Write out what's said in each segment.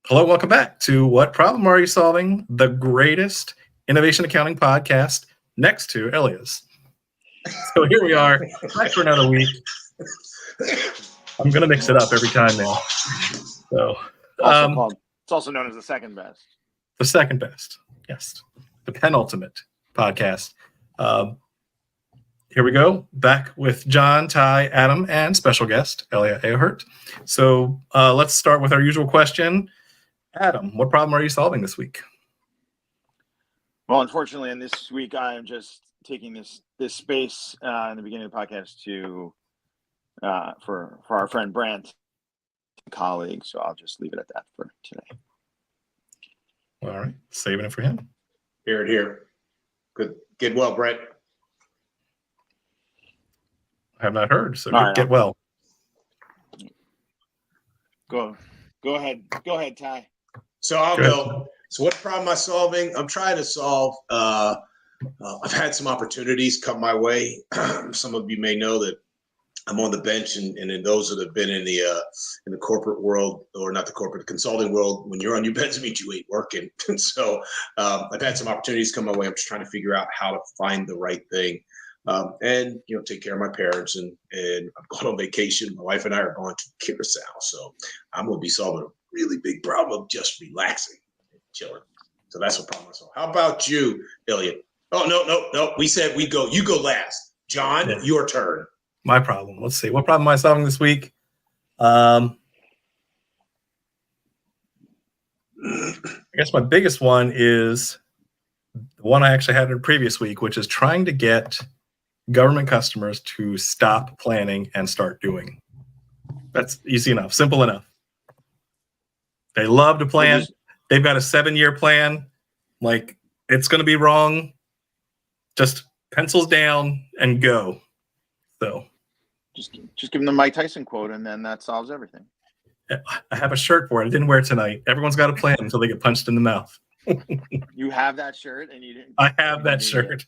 Hello, welcome back to What Problem Are You Solving? The greatest innovation accounting podcast next to Elias. So here we are, back for another week. I'm going to mix it up every time now. So, it's also known as the second best. The second best, yes. The penultimate podcast. Here we go, back with John, Ty, Adam, and special guest, Elia Ahert. So let's start with our usual question. Adam, what problem are you solving this week? Well, unfortunately, in this week, I am just taking this space in the beginning of the podcast to for our friend Brent, colleague. So I'll just leave it at that for today. All right, saving it for him. Here. Good. Get well, Brent. I have not heard, so right, get well. Go ahead, Ty. So I'll go. So what problem am I solving? I'm trying to solve. I've had some opportunities come my way. Some of you may know that I'm on the bench, and those that have been in the corporate world, or not the corporate, consulting world, when you're on your bench, it means you ain't working. So I've had some opportunities come my way. I'm just trying to figure out how to find the right thing, and take care of my parents. And I'm going on vacation. My wife and I are going to Curacao, so I'm going to be solving a really big problem of just relaxing and chilling. So that's what problem I solve. How about you, Elliot? Oh, no. We said we go. You go last. John, Your turn. My problem. Let's see. What problem am I solving this week? I guess my biggest one is the one I actually had in the previous week, which is trying to get government customers to stop planning and start doing. That's easy enough, simple enough. They love to plan. They've got a 7-year plan. Like, it's going to be wrong. Just pencils down and go. So just give them the Mike Tyson quote, and then that solves everything. I have a shirt for it. I didn't wear it tonight. Everyone's got a plan until they get punched in the mouth. You have that shirt, and you didn't. I have that shirt.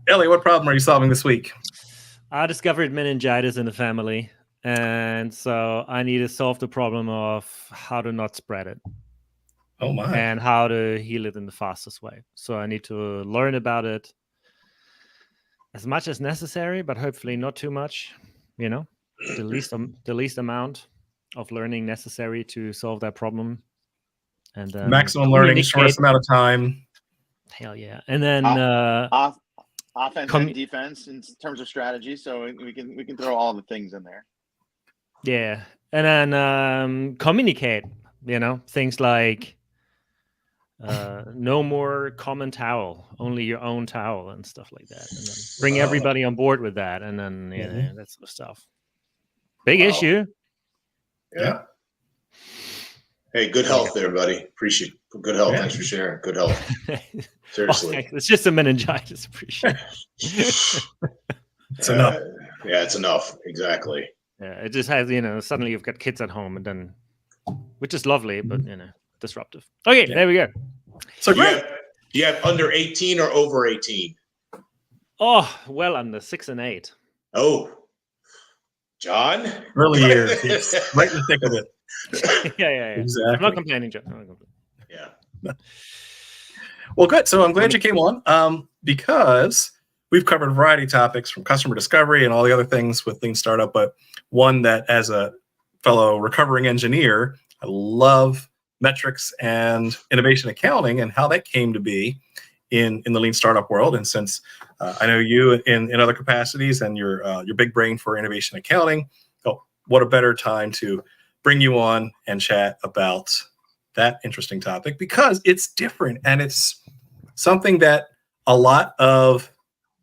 Ellie, what problem are you solving this week? I discovered meningitis in the family, and so I need to solve the problem of how to not spread it. Oh my! And how to heal it in the fastest way. So I need to learn about it as much as necessary, but hopefully not too much. The least amount of learning necessary to solve that problem. And maximum learning, shortest amount of time. Hell yeah! And then offense and defense in terms of strategy. So we can throw all the things in there. Yeah, and then communicate. Things like no more common towel, only your own towel and stuff like that. And then bring everybody on board with that, and then that sort of stuff. Big issue. Yeah. Hey, good health there, buddy. Appreciate it. Good health. Yeah. Thanks for sharing. Good health. Seriously. Okay. It's just a meningitis. Appreciate it. It's enough. Yeah, it's enough. Exactly. Yeah, it just has, suddenly you've got kids at home, and then, which is lovely, but, disruptive. Okay, There we go. So do you have under 18 or over 18? Oh, well under 6 and 8. Oh, John? Early years. Yes. Right in the thick of it. Yeah. Exactly. I'm not complaining, John. Yeah. Well, good. So I'm glad you came on because we've covered a variety of topics from customer discovery and all the other things with Lean Startup, but one that as a fellow recovering engineer, I love metrics and innovation accounting and how that came to be in the Lean Startup world. And since I know you in other capacities and your big brain for innovation accounting, what a better time to bring you on and chat about that interesting topic, because it's different and it's something that a lot of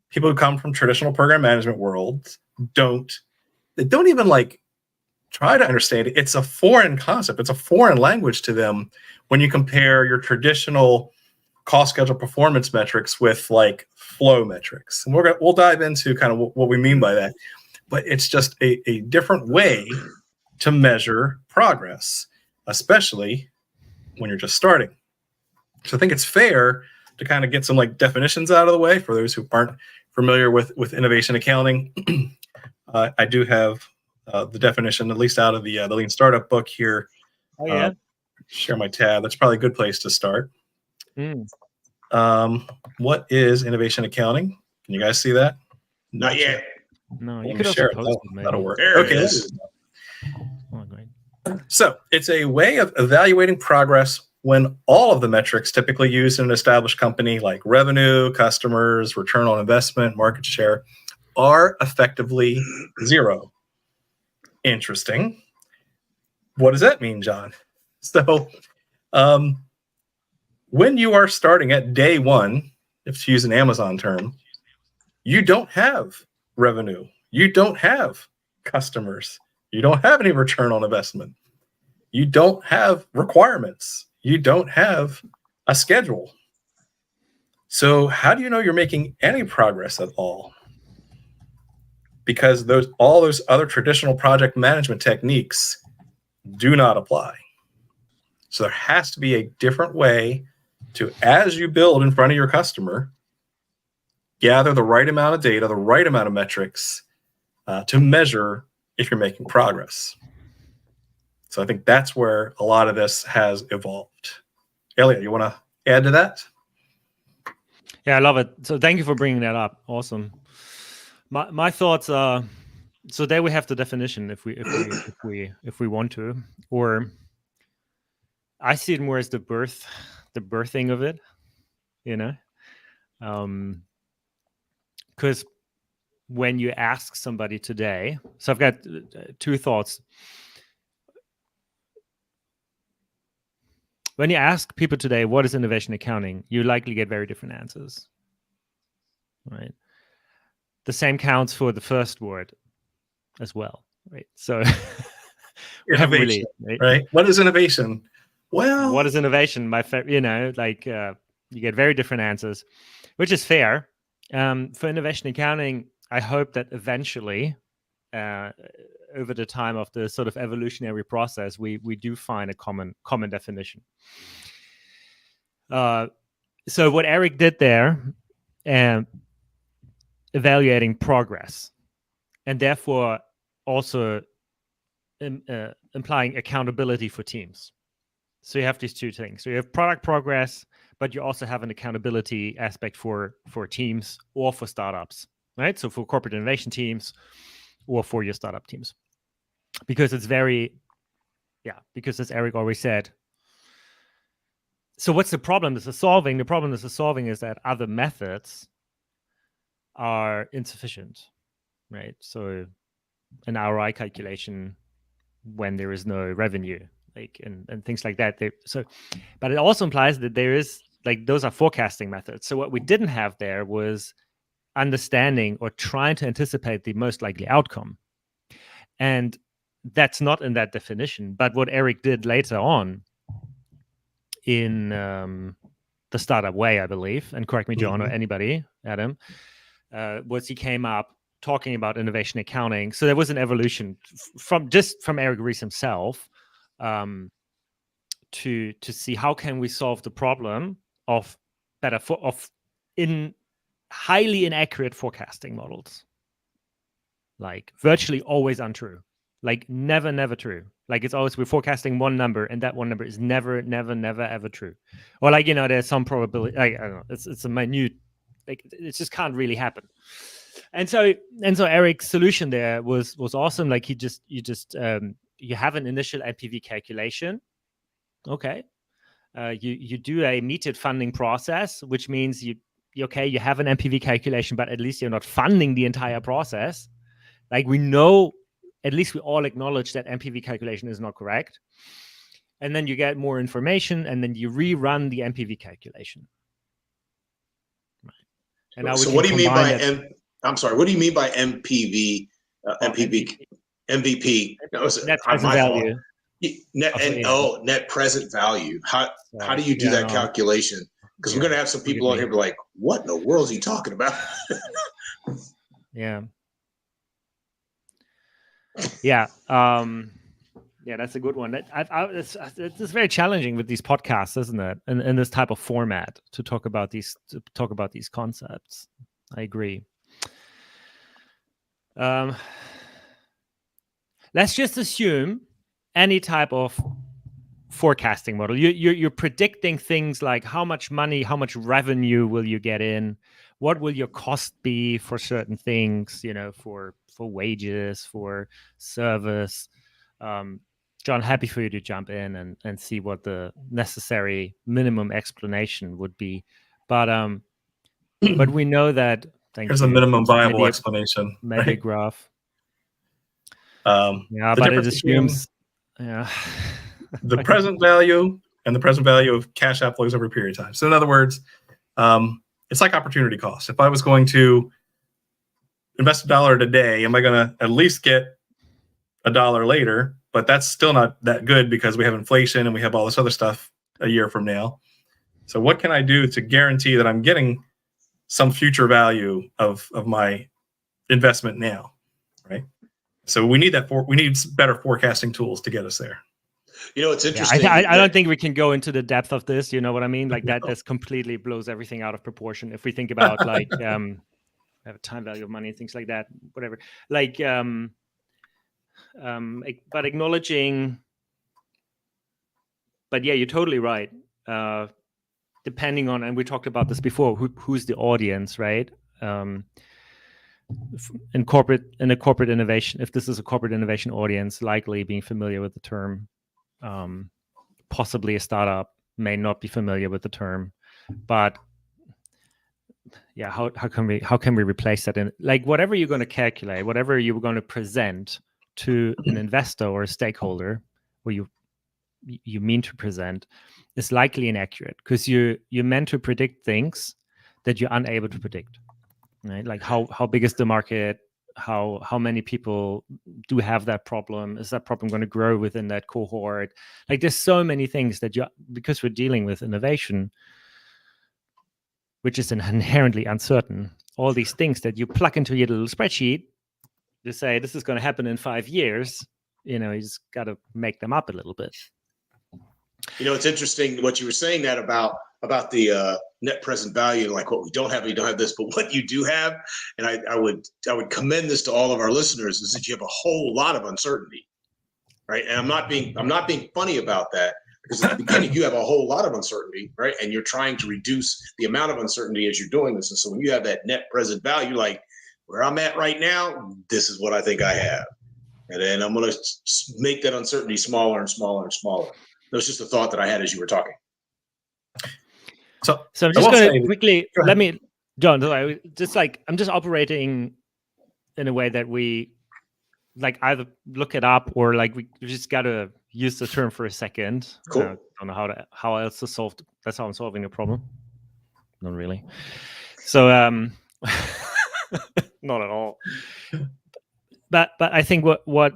people who come from traditional program management worlds don't even like try to understand it. It's a foreign concept. It's a foreign language to them when you compare your traditional cost schedule performance metrics with like flow metrics. And we'll dive into kind of what we mean by that. But it's just a different way to measure progress, especially when you're just starting. So I think it's fair to kind of get some like definitions out of the way for those who aren't familiar with innovation accounting. I do have the definition, at least out of the Lean Startup book here. Oh yeah. Share my tab. That's probably a good place to start. Mm. What is innovation accounting? Can you guys see that? Not yet. No, you Let could me also share it. post it. Maybe. That'll work. There it Okay. is. Oh, great. So it's a way of evaluating progress when all of the metrics typically used in an established company, like revenue, customers, return on investment, market share, are effectively zero. Interesting. What does that mean, John? So when you are starting at day one, if to use an Amazon term, you don't have revenue. You don't have customers. You don't have any return on investment. You don't have requirements. You don't have a schedule. So how do you know you're making any progress at all? Because all those other traditional project management techniques do not apply. So there has to be a different way to, as you build in front of your customer, gather the right amount of data, the right amount of metrics to measure if you're making progress. So I think that's where a lot of this has evolved. Elliot, you want to add to that? Yeah, I love it. So thank you for bringing that up. Awesome. My thoughts are, so there we have the definition if we want to, or I see it more as the birthing of it, you know, because when you ask somebody today, so I've got two thoughts. When you ask people today, what is innovation accounting, you likely get very different answers, right? The same counts for the first word as well, right? So we haven't really, right? What is innovation? Well, what is innovation? You get very different answers, which is fair. For innovation accounting, I hope that eventually, over the time of the sort of evolutionary process, we do find a common definition. So what Eric did there, evaluating progress, and therefore also implying accountability for teams. So you have these two things. So you have product progress, but you also have an accountability aspect for teams or for startups, right? So for corporate innovation teams or for your startup teams. Because it's because as Eric already said. So what's the problem this is solving? The problem this is solving is that other methods are insufficient, right? So an ROI calculation when there is no revenue, and things like that. But it also implies that there is, those are forecasting methods. So what we didn't have there was understanding or trying to anticipate the most likely outcome. And that's not in that definition. But what Eric did later on in the startup way, I believe, and correct me, John, or anybody, Adam, was he came up talking about innovation accounting. So there was an evolution from Eric Ries himself to see how can we solve the problem of highly inaccurate forecasting models, like virtually always untrue, like never true. Like it's always we're forecasting one number and that one number is never ever true. Or there's some probability. I don't know. It's a minute. It just can't really happen. And so Eric's solution there was awesome. Like you have an initial NPV calculation. Okay. You do a metered funding process, which means you have an NPV calculation, but at least you're not funding the entire process. Like we know, at least we all acknowledge that NPV calculation is not correct. And then you get more information and then you rerun the NPV calculation. Right. And now so what do you mean by what do you mean by MPV, MVP? No, net present value. Net present value. How do you do that calculation? Because we're going to have some people on here be like, what in the world is he talking about? Yeah, that's a good one. It's very challenging with these podcasts, isn't it? And in this type of format to talk about these concepts. I agree. let's just assume any type of forecasting model. You're predicting things like how much money, how much revenue will you get in, what will your cost be for certain things, for wages, for service. John, happy for you to jump in and see what the necessary minimum explanation would be. But we know that. Here's a minimum viable explanation. Maybe a graph. The but it difference between assumes. Yeah. the present value and the present value of cash outflows over a period of time. So in other words, it's like opportunity cost. If I was going to invest $1 today, am I going to at least get $1 later? But that's still not that good because we have inflation and we have all this other stuff a year from now. So what can I do to guarantee that I'm getting some future value of my investment now, right? So we need we need better forecasting tools to get us there. It's interesting. Yeah, I don't think we can go into the depth of this. You know what I mean? Like that completely blows everything out of proportion. If we think about like time value of money and things like that, whatever. Like, but acknowledging. But yeah, you're totally right. Depending on, and we talked about this before, who's the audience, right? In a corporate innovation, if this is a corporate innovation audience, likely being familiar with the term. Possibly a startup may not be familiar with the term, but yeah, how can we replace that? In like whatever you're going to calculate, whatever you're going to present to an investor or a stakeholder, or you mean to present, is likely inaccurate because you're meant to predict things that you're unable to predict, right? Like how big is the market? How many people do have that problem? Is that problem going to grow within that cohort? Like there's so many things that because we're dealing with innovation, which is inherently uncertain, all these things that you plug into your little spreadsheet to say this is going to happen in 5 years, you just got to make them up a little bit. It's interesting what you were saying that about the net present value, like what we don't have this, but what you do have, and I would commend this to all of our listeners, is that you have a whole lot of uncertainty, right? And I'm not being funny about that, because at the beginning you have a whole lot of uncertainty, right? And you're trying to reduce the amount of uncertainty as you're doing this. And so when you have that net present value, like where I'm at right now, this is what I think I have, and then I'm going to make that uncertainty smaller and smaller and smaller. That was just a thought that I had as you were talking. So I'm just going to quickly John. I'm just operating in a way that we like either look it up or like we just got to use the term for a second. Cool. I don't know how else to solve. That's how I'm solving the problem. Not really. So not at all. But I think what.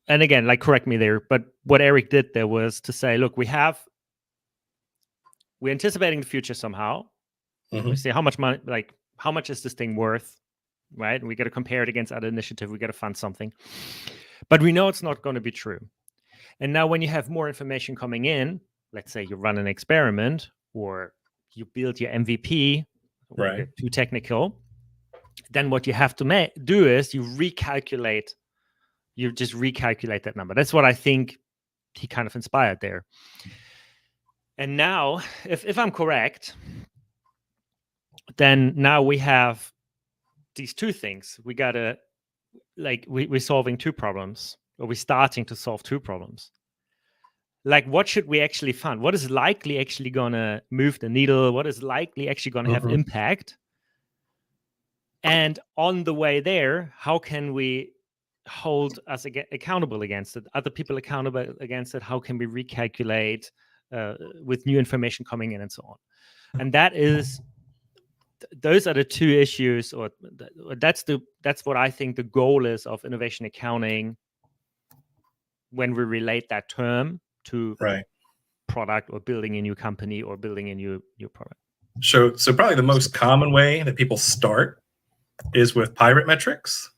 And again, like correct me there, but what Eric did there was to say, look, we're anticipating the future somehow. Mm-hmm. We say how much money, like how much is this thing worth, right? And we got to compare it against other initiative. We got to fund something, but we know it's not going to be true. And now when you have more information coming in, let's say you run an experiment or you build your MVP, right? Get too technical. Then what you have to do is you just recalculate that number. That's what I think he kind of inspired there. And now, if I'm correct, then now we have these two things. We gotta, like, we're solving two problems, or we're starting to solve two problems. Like, what should we actually fund? What is likely actually gonna move the needle? What is likely actually gonna have impact? And on the way there, how can we hold us accountable against it, other people accountable against it? How can we recalculate with new information coming in and so on? And those are the two issues, or that's what I think the goal is of innovation accounting when we relate that term to product or building a new company or building a new product. So probably the most common way that people start is with pirate metrics,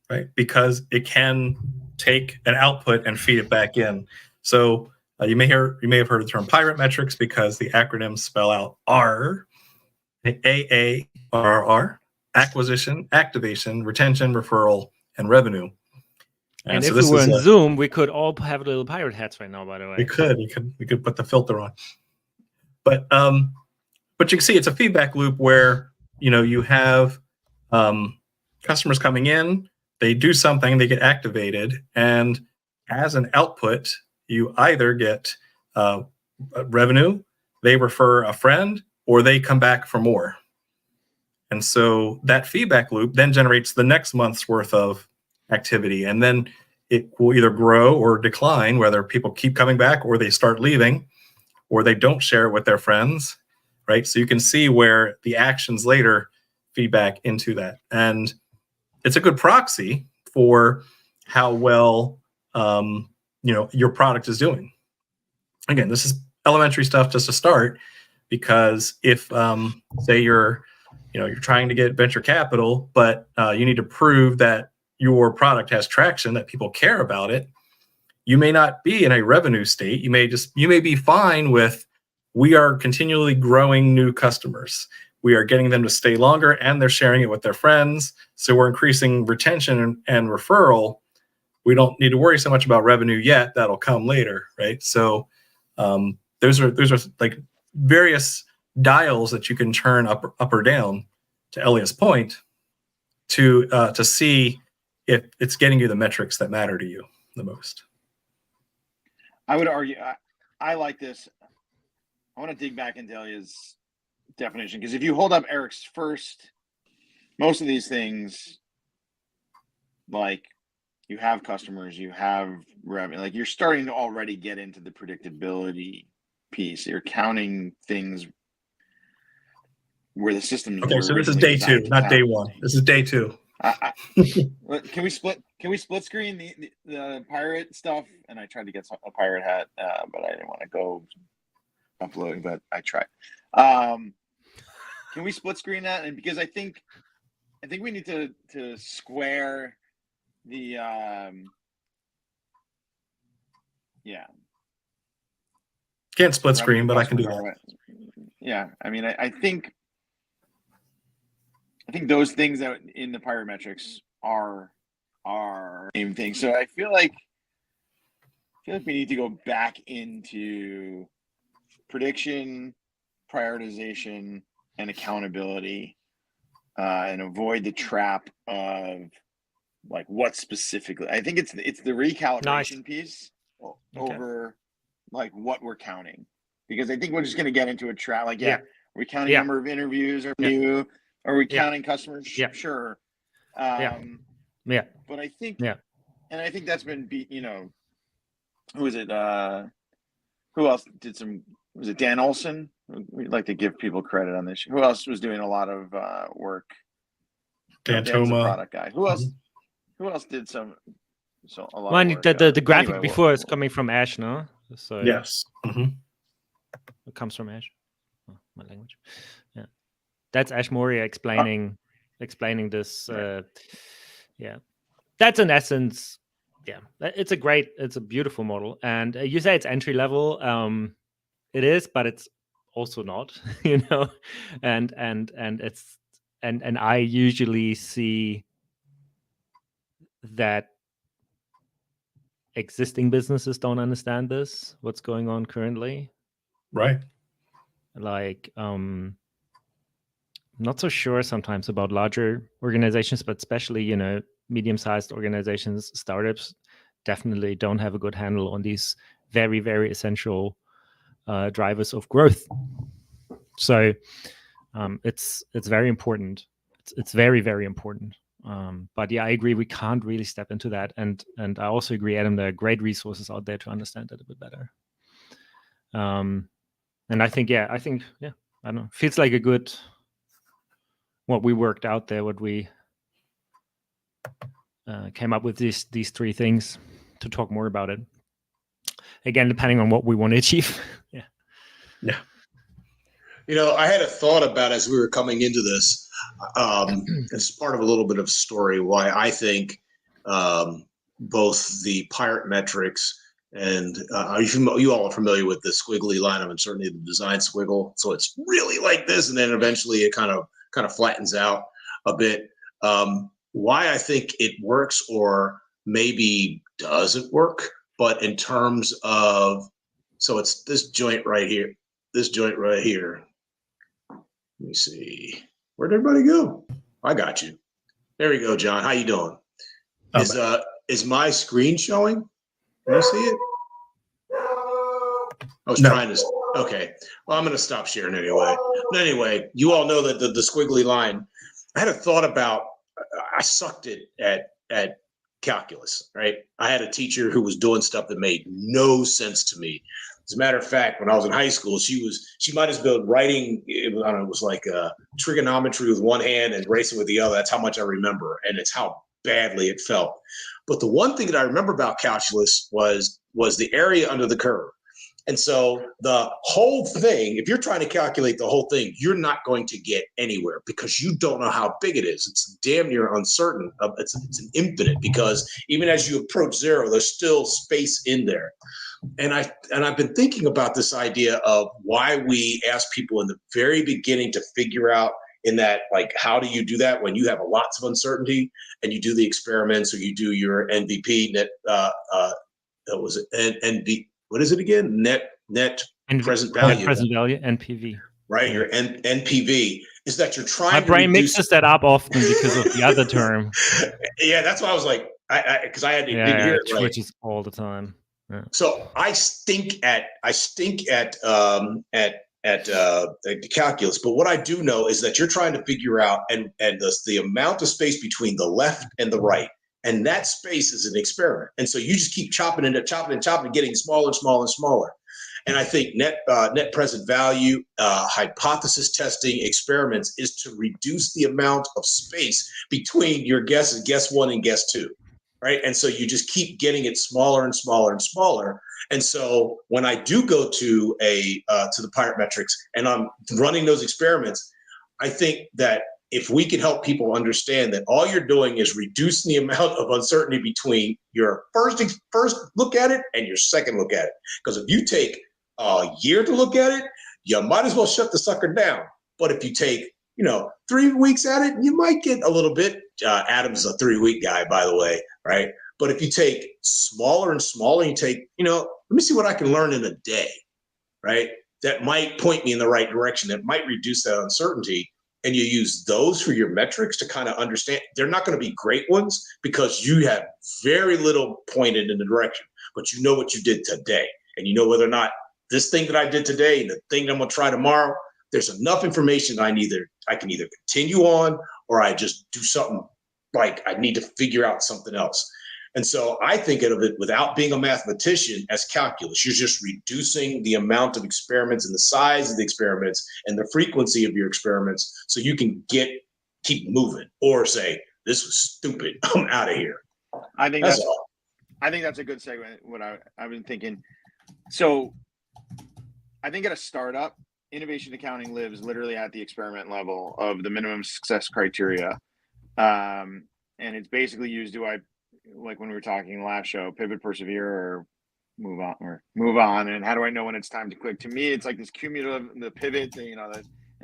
right? Because it can take an output and feed it back in. So you may have heard the term pirate metrics because the acronyms spell out R, AARR, acquisition, activation, retention, referral, and revenue. And so if we this were is on Zoom, we could all have little pirate hats right now, by the way. we could put the filter on. But you can see it's a feedback loop where, you know, you have customers coming in, they do something, they get activated, and as an output, you either get revenue, they refer a friend, or they come back for more. And so that feedback loop then generates the next month's worth of activity. And then it will either grow or decline, whether people keep coming back or they start leaving or they don't share it with their friends, right? So you can see where the actions later feedback into that. And it's a good proxy for how well, you know, your product is doing. Again, this is elementary stuff just to start, because if, say you're trying to get venture capital, but you need to prove that your product has traction, that people care about it, you may not be in a revenue state. You may be fine with, we are continually growing new customers. We are getting them to stay longer and they're sharing it with their friends. So we're increasing retention and referral. We don't need to worry so much about revenue yet. That'll come later, right? So those are like various dials that you can turn up or down, to Elliot's point, to see if it's getting you the metrics that matter to you the most. I would argue, I like this. I want to dig back into Elliot's definition, because if you hold up Eric's first, most of these things, like you have customers, you have revenue, like you're starting to already get into the predictability piece. You're counting things where the system. Okay, so this is day 2, not day 1. This is day 2. Can we split screen the pirate stuff? And I tried to get a pirate hat, but I didn't want to go uploading, but I tried. Can we split screen that? And because I think we need to square the Can't split screen, but I can do that. Yeah, I mean, I think those things that in the pirate metrics are same thing. So I feel like we need to go back into prediction, prioritization, and accountability, and avoid the trap of like what specifically. I think it's the recalibration piece over like what we're counting, because I think we're just going to get into a trap. Like, are we counting number of interviews or new? Are we counting customers? Sure. But I think, and I think that's been beat. You know, who is it? Who else did some? Was it Dan Olson? We'd like to give people credit on this. Who else was doing a lot of work? Dan Dan's a Toma. product guy. Who else? Who else did a lot Well, of work? The graphic before is coming from Ash, no? So yes. It comes from Ash. Oh, my language. Yeah, that's Ash Moria explaining this. That's in essence. Yeah, it's a beautiful model, and you say it's entry level. It is, but it's also not, you know, and it's and I usually see that existing businesses don't understand what's going on currently, right? Like not so sure sometimes about larger organizations, but especially, you know, medium-sized organizations, startups definitely don't have a good handle on these very, very essential drivers of growth. So it's very important. It's very, very important. But yeah, I agree. We can't really step into that. And I also agree, Adam, there are great resources out there to understand that a bit better. And I think, I don't know, feels like a good, what we worked out there, what we came up with these 3 things to talk more about it. Again, depending on what we want to achieve. Yeah. You know, I had a thought about as we were coming into this, it's part of a little bit of a story why I think both the pirate metrics and you all are familiar with the squiggly line of uncertainty, the design squiggle. So it's really like this, and then eventually it kind of flattens out a bit. Why I think it works, or maybe doesn't work. But in terms of, so it's this joint right here. Let me see. Where'd everybody go? I got you. There you go, John. How you doing? Is my screen showing? Can you see it? I was trying to. Okay. Well, I'm going to stop sharing anyway. But anyway, you all know that the squiggly line. I had a thought about. I sucked it at calculus. Right. I had a teacher who was doing stuff that made no sense to me. As a matter of fact, when I was in high school, she might have been writing. I don't know, it was like trigonometry with one hand and racing with the other. That's how much I remember, and it's how badly it felt. But the one thing that I remember about calculus was the area under the curve. And so the whole thing, if you're trying to calculate the whole thing, you're not going to get anywhere because you don't know how big it is. It's damn near uncertain. It's an infinite, because even as you approach zero, there's still space in there. And I've been thinking about this idea of why we ask people in the very beginning to figure out in that, like, how do you do that when you have lots of uncertainty and you do the experiments, or you do your NVP net, was it NV? What is it again? Net present value. Net present value, NPV. Right, your NPV is that you're trying. My to brain reduce... mixes that up often because of the other term. Yeah, that's why I was like, because I had to didn't hear it right. Switches all the time. Yeah. So I stink at the calculus, but what I do know is that you're trying to figure out and the amount of space between the left and the right. And that space is an experiment. And so you just keep chopping and getting smaller and smaller and smaller. And I think net present value, hypothesis testing experiments is to reduce the amount of space between your guess one and guess two, right? And so you just keep getting it smaller and smaller and smaller. And so when I do go to the Pirate Metrics and I'm running those experiments, I think that if we can help people understand that all you're doing is reducing the amount of uncertainty between your first look at it and your second look at it. Because if you take a year to look at it, you might as well shut the sucker down. But if you take 3 weeks at it, you might get a little bit. Adam's a 3-week guy, by the way, right? But if you take smaller and smaller, you take, let me see what I can learn in a day, right? That might point me in the right direction. That might reduce that uncertainty. And you use those for your metrics to kind of understand. They're not going to be great ones because you have very little pointed in the direction, but you know what you did today. And you know whether or not this thing that I did today and the thing that I'm going to try tomorrow, there's enough information I can either continue on or I just do something like I need to figure out something else. And so I think of it, without being a mathematician, as calculus. You're just reducing the amount of experiments and the size of the experiments and the frequency of your experiments so you can keep moving, or say, this was stupid, I'm out of here. I think that's a good segment. What I've been thinking. So I think at a startup, innovation accounting lives literally at the experiment level of the minimum success criteria. And it's basically used, like when we were talking in the last show, pivot, persevere, or move on. And how do I know when it's time to quit? To me, it's like this cumulative, the pivot, and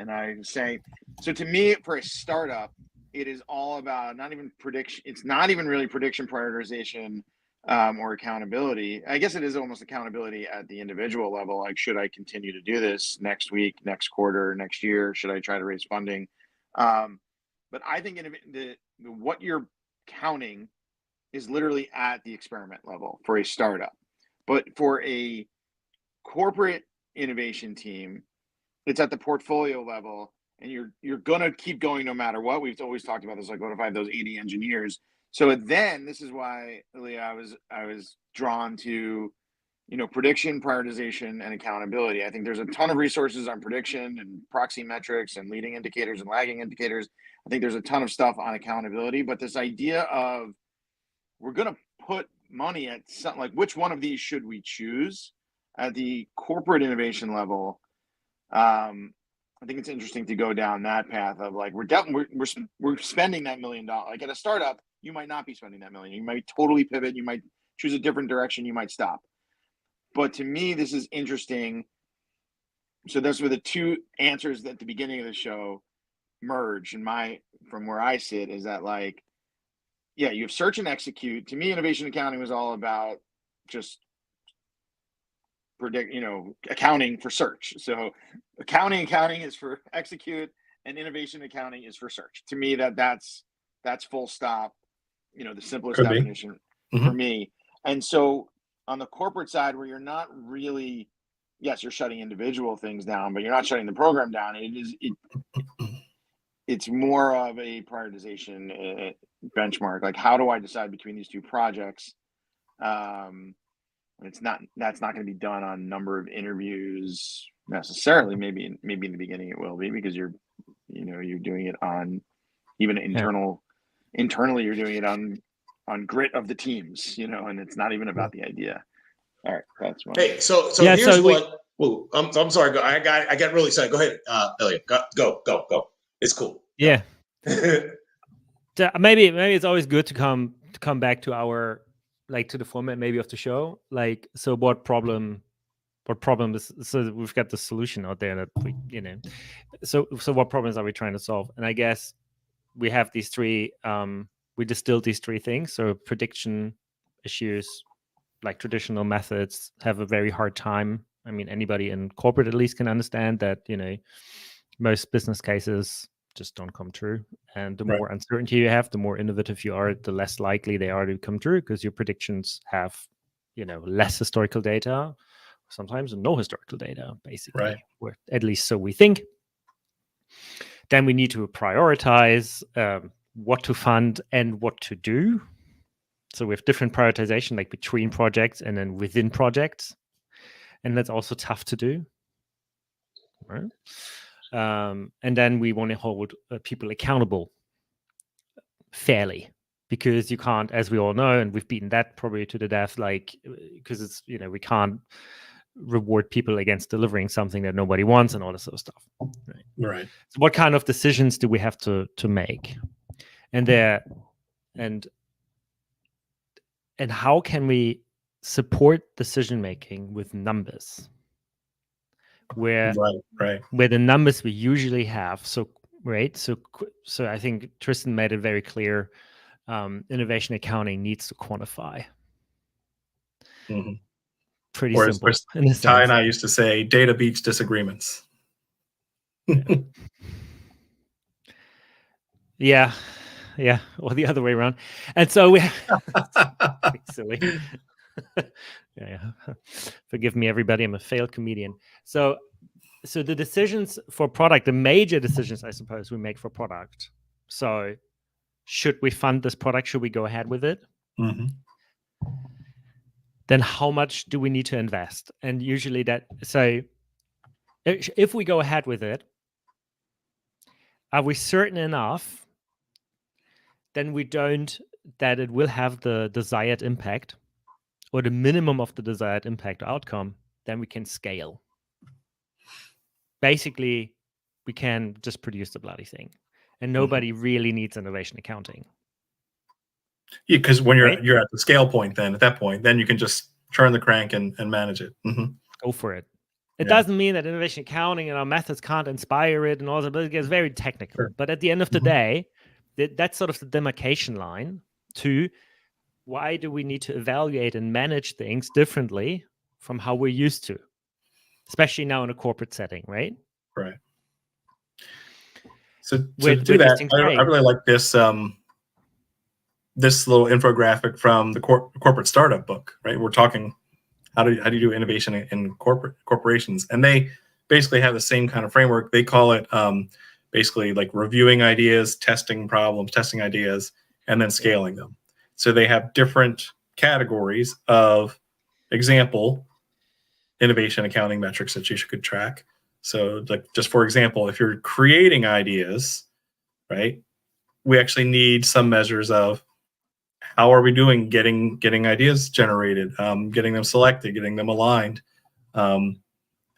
I say, so to me, for a startup, it is all about not even prediction. It's not even really prediction, prioritization, or accountability. I guess it is almost accountability at the individual level. Like, should I continue to do this next week, next quarter, next year? Should I try to raise funding? But I think what you're counting is literally at the experiment level for a startup. But for a corporate innovation team, it's at the portfolio level, and you're gonna keep going no matter what. We've always talked about this, like, what if I have those 80 engineers? So then this is why, Leah, I was drawn to, prediction, prioritization, and accountability. I think there's a ton of resources on prediction and proxy metrics and leading indicators and lagging indicators. I think there's a ton of stuff on accountability, but this idea of we're going to put money at something like, which one of these should we choose at the corporate innovation level? I think it's interesting to go down that path of, like, we're spending that $1 million. Like, at a startup, you might not be spending that $1 million. You might totally pivot. You might choose a different direction. You might stop. But to me, this is interesting. So those were the two answers at the beginning of the show merge. And from where I sit, is that, like, you have search and execute. To me, innovation accounting was all about just accounting for search. So accounting is for execute, and innovation accounting is for search. To me, that's full stop, the simplest Could be. definition for me. And so on the corporate side, where you're not really, yes, you're shutting individual things down, but you're not shutting the program down. It's more of a prioritization benchmark. Like, how do I decide between these two projects? That's not going to be done on number of interviews necessarily. Maybe in the beginning it will be, because you're doing it on even internally you're doing it on grit of the teams, and it's not even about the idea. All right, that's one. Hey, so here's what. Well, I'm sorry. I got really excited. Go ahead, Elliot. Go. It's cool. Yeah. Maybe it's always good to come back to our, like, to the format maybe of the show. Like, so what problem is, so we've got the solution out there that we, so what problems are we trying to solve? And I guess we have these three, we distilled these three things. So prediction issues, like traditional methods, have a very hard time. I mean, anybody in corporate at least can understand that, most business cases just don't come true. And the more uncertainty you have, the more innovative you are, the less likely they are to come true, because your predictions have, less historical data, sometimes no historical data, basically, or at least so we think. Then we need to prioritize what to fund and what to do. So we have different prioritization, like between projects and then within projects. And that's also tough to do. Right? And then we want to hold people accountable fairly, because you can't, as we all know, and we've beaten that probably to the death, like, because it's, we can't reward people against delivering something that nobody wants and all this sort of stuff. Right. So what kind of decisions do we have to make? And and how can we support decision making with numbers? Where the numbers we usually have, so I think Tristan made it very clear. Innovation accounting needs to quantify. Pretty simple. Ty and I used to say, data beats disagreements. Yeah, or the other way around. And so we silly. Yeah. Forgive me, everybody. I'm a failed comedian. So the decisions for product, the major decisions, I suppose, we make for product. So should we fund this product? Should we go ahead with it? Then how much do we need to invest? And usually if we go ahead with it, are we certain enough then that it will have the desired impact, or the minimum of the desired impact or outcome? Then we can scale. Basically, we can just produce the bloody thing, and nobody really needs innovation accounting. Yeah, because when you're at the scale point, then at that point, then you can just turn the crank and manage it. Go for it. It doesn't mean that innovation accounting and our methods can't inspire it and all that, but it gets very technical. Sure. But at the end of the day, that's sort of the demarcation line to why do we need to evaluate and manage things differently from how we're used to, especially now in a corporate setting, right? Right. So to do that, I really like this this little infographic from the corporate startup book, right? We're talking how do you do innovation in corporations, and they basically have the same kind of framework. They call it basically like reviewing ideas, testing problems, testing ideas, and then scaling them. So they have different categories of example innovation accounting metrics that you could track. So like, just for example, if you're creating ideas, right, we actually need some measures of how are we doing getting ideas generated, getting them selected, getting them aligned, how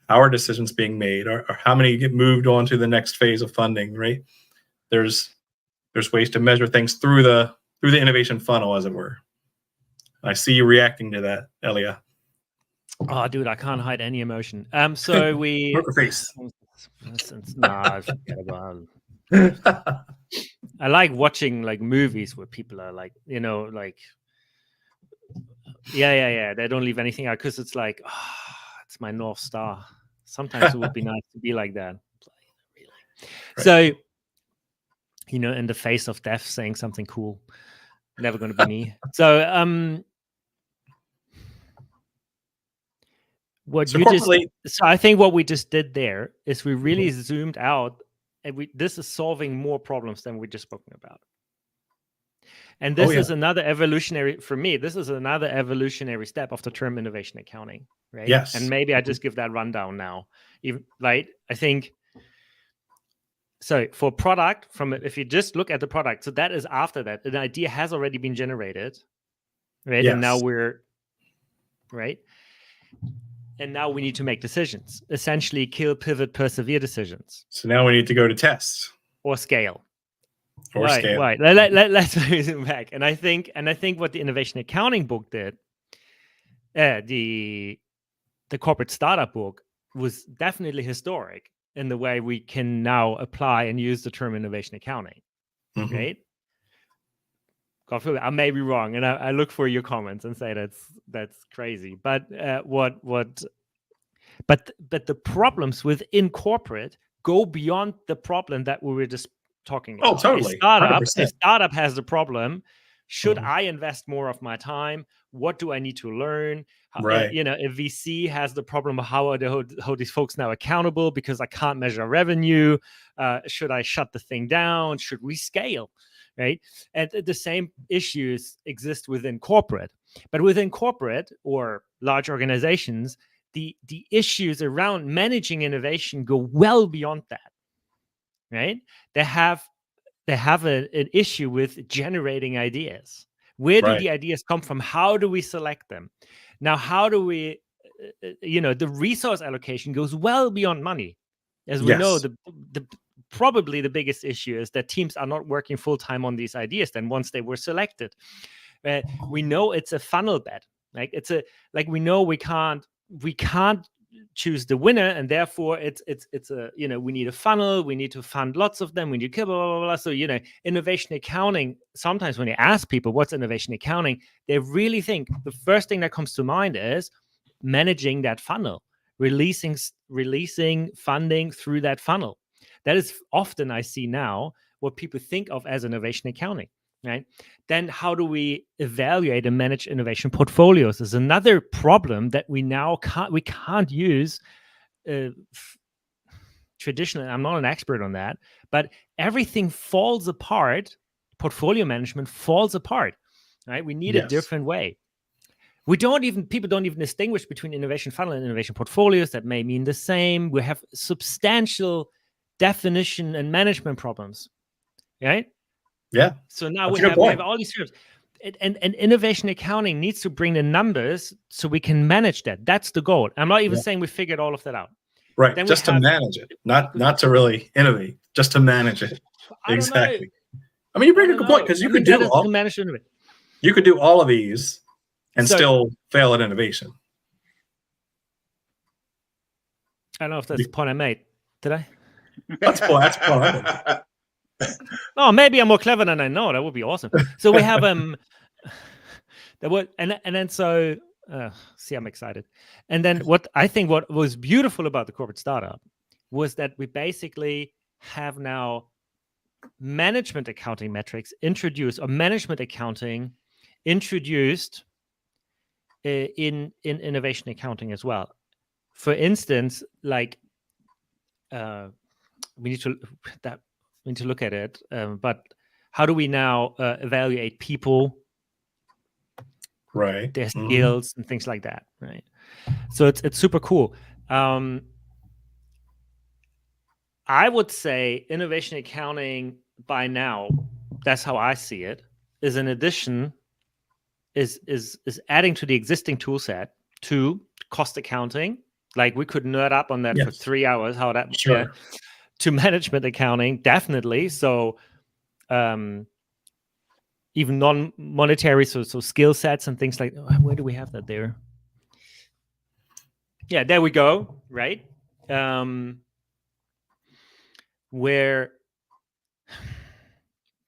are decisions being made, or how many get moved on to the next phase of funding, right? There's ways to measure things through the innovation funnel, as it were. I see you reacting to that, Elia. Oh, dude, I can't hide any emotion. So we face. Nah, forget about it. I like watching like movies where people are like, like, yeah. They don't leave anything out because it's like, it's my North Star. Sometimes it would be nice to be like that. Really. Right. So, in the face of death, saying something cool, never going to be me. So, so I think what we just did there is we really zoomed out, and this is solving more problems than we just spoken about. And this is another evolutionary, for me, this is another evolutionary step of the term innovation accounting, right? Yes. And maybe I just give that rundown now. Right? I think, so for product, if you just look at the product, so that is after that, an idea has already been generated, right? Yes. And now right? And now we need to make decisions, essentially kill, pivot, persevere decisions. So now we need to go to test. Or scale. Scale. Right. Let's zoom back. And I think what the innovation accounting book did, the corporate startup book, was definitely historic in the way we can now apply and use the term innovation accounting. Mm-hmm. Right? God forbid, I may be wrong, and I look for your comments and say that's crazy. But but the problems within corporate go beyond the problem that we were just talking about. Oh, totally. A startup has the problem. Should I invest more of my time? What do I need to learn? Right. A VC has the problem of how these folks now accountable because I can't measure revenue. Should I shut the thing down? Should we scale? Right. And the same issues exist within corporate. But within corporate or large organizations, the issues around managing innovation go well beyond that. Right? They have an issue with generating ideas. Where do the ideas come from? How do we select them? Now, how do we, the resource allocation goes well beyond money. As we know, probably the biggest issue is that teams are not working full time on these ideas. Then once they were selected, we know it's a funnel bet. We know we can't choose the winner, and therefore it's a we need a funnel, we need to fund lots of them, we need blah, blah, blah, blah. So innovation accounting, sometimes when you ask people what's innovation accounting, they really think the first thing that comes to mind is managing that funnel, releasing funding through that funnel. That is often, I see now, what people think of as innovation accounting. Right? Then how do we evaluate and manage innovation portfolios? Is another problem that we now can't use traditionally. I'm not an expert on that, but everything falls apart. Portfolio management falls apart. Right? We need a different way. People don't even distinguish between innovation funnel and innovation portfolios. That may mean the same. We have substantial definition and management problems. Right? Yeah. So now we have all these terms. And innovation accounting needs to bring the numbers so we can manage that. That's the goal. I'm not even saying we figured all of that out. Right. Then just to manage it, not to really innovate, just to manage it. Exactly. I mean, you bring a good point because you could do all of these and still fail at innovation. I don't know if that's the point I made. Did I? That's the point I made. Oh, maybe I'm more clever than I know. That would be awesome. So we have and then so see, I'm excited. And then what was beautiful about the corporate startup was that we basically have now management accounting metrics introduced, or management accounting introduced in innovation accounting as well. For instance, like we need to look at it, but how do we now evaluate people, right, their skills and things like that, right? So it's super cool. I would say innovation accounting by now, that's how I see it, is an addition, is adding to the existing tool set to cost accounting. Like we could nerd up on that for 3 hours, how that to management accounting, definitely. So even non-monetary, so skill sets and things like, where do we have that there? Yeah, there we go, right? Where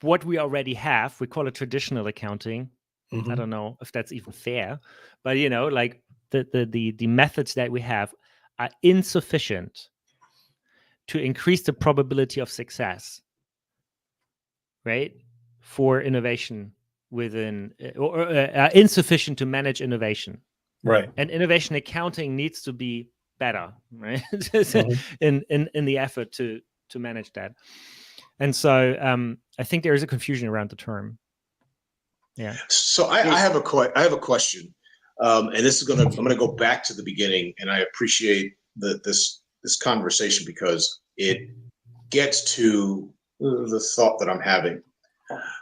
what we already have. We call it traditional accounting. I Mhm. don't know if that's even fair, but like the methods that we have are insufficient to increase the probability of success, right? For innovation within, or insufficient to manage innovation. Right. And innovation accounting needs to be better, right? Mhm. in the effort to manage that. And so I think there is a confusion around the term. Yeah. So I have a question, and this is I'm gonna go back to the beginning, and I appreciate this conversation because it gets to the thought that I'm having.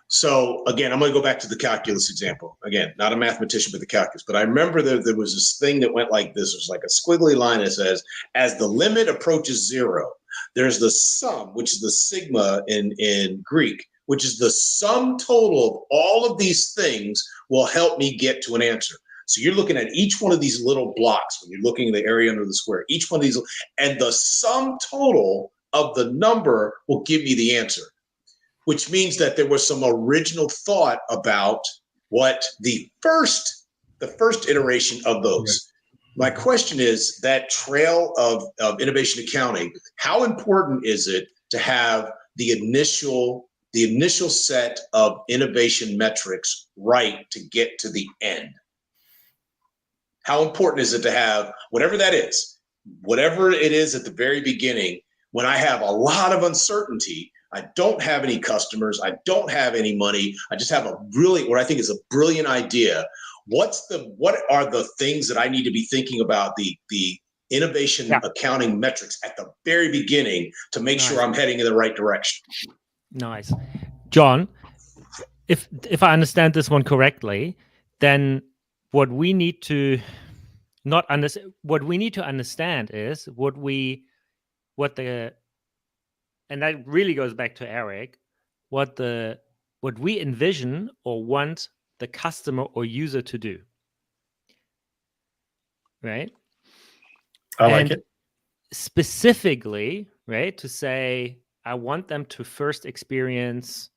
So again, I'm going to go back to the calculus example. Again, not a mathematician, but the calculus. But I remember there was this thing that went like this. It was like a squiggly line that says, as the limit approaches zero, there's the sum, which is the sigma in Greek, which is the sum total of all of these things will help me get to an answer. So you're looking at each one of these little blocks when you're looking at the area under the square, each one of these, and the sum total of the number will give me the answer, which means that there was some original thought about what the first iteration of those. My question is that trail of innovation accounting, how important is it to have the initial set of innovation metrics right to get to the end? How important is it to have whatever that is, whatever it is at the very beginning, when I have a lot of uncertainty, I don't have any customers, I don't have any money, I just have what I think is a brilliant idea. What are the things that I need to be thinking about, the innovation accounting metrics at the very beginning to make sure I'm heading in the right direction? Nice. John, if I understand this one correctly, then what we need to understand is and that really goes back to Eric, what we envision or want the customer or user to do. Right? I like it. Specifically, right, to say, I want them to first experience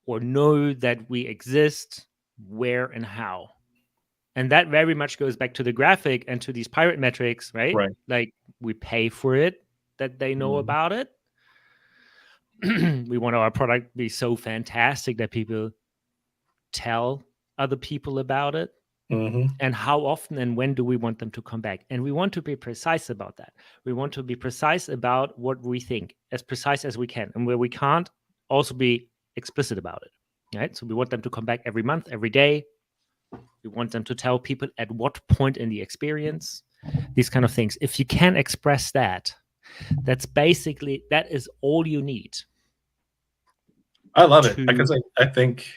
or know that we exist, where and how. And that very much goes back to the graphic and to these pirate metrics, right? Right. Like we pay for it, that they know about it. We want our product to be so fantastic that people tell other people about it. And how often and when do we want them to come back? And we want to be precise about that. We want to be precise about what we think, as precise as we can. And where we can't, also be explicit about it, right? So we want them to come back every month, every day. We want them to tell people at what point in the experience, these kind of things. If you can express that, that is all you need. I love it because I think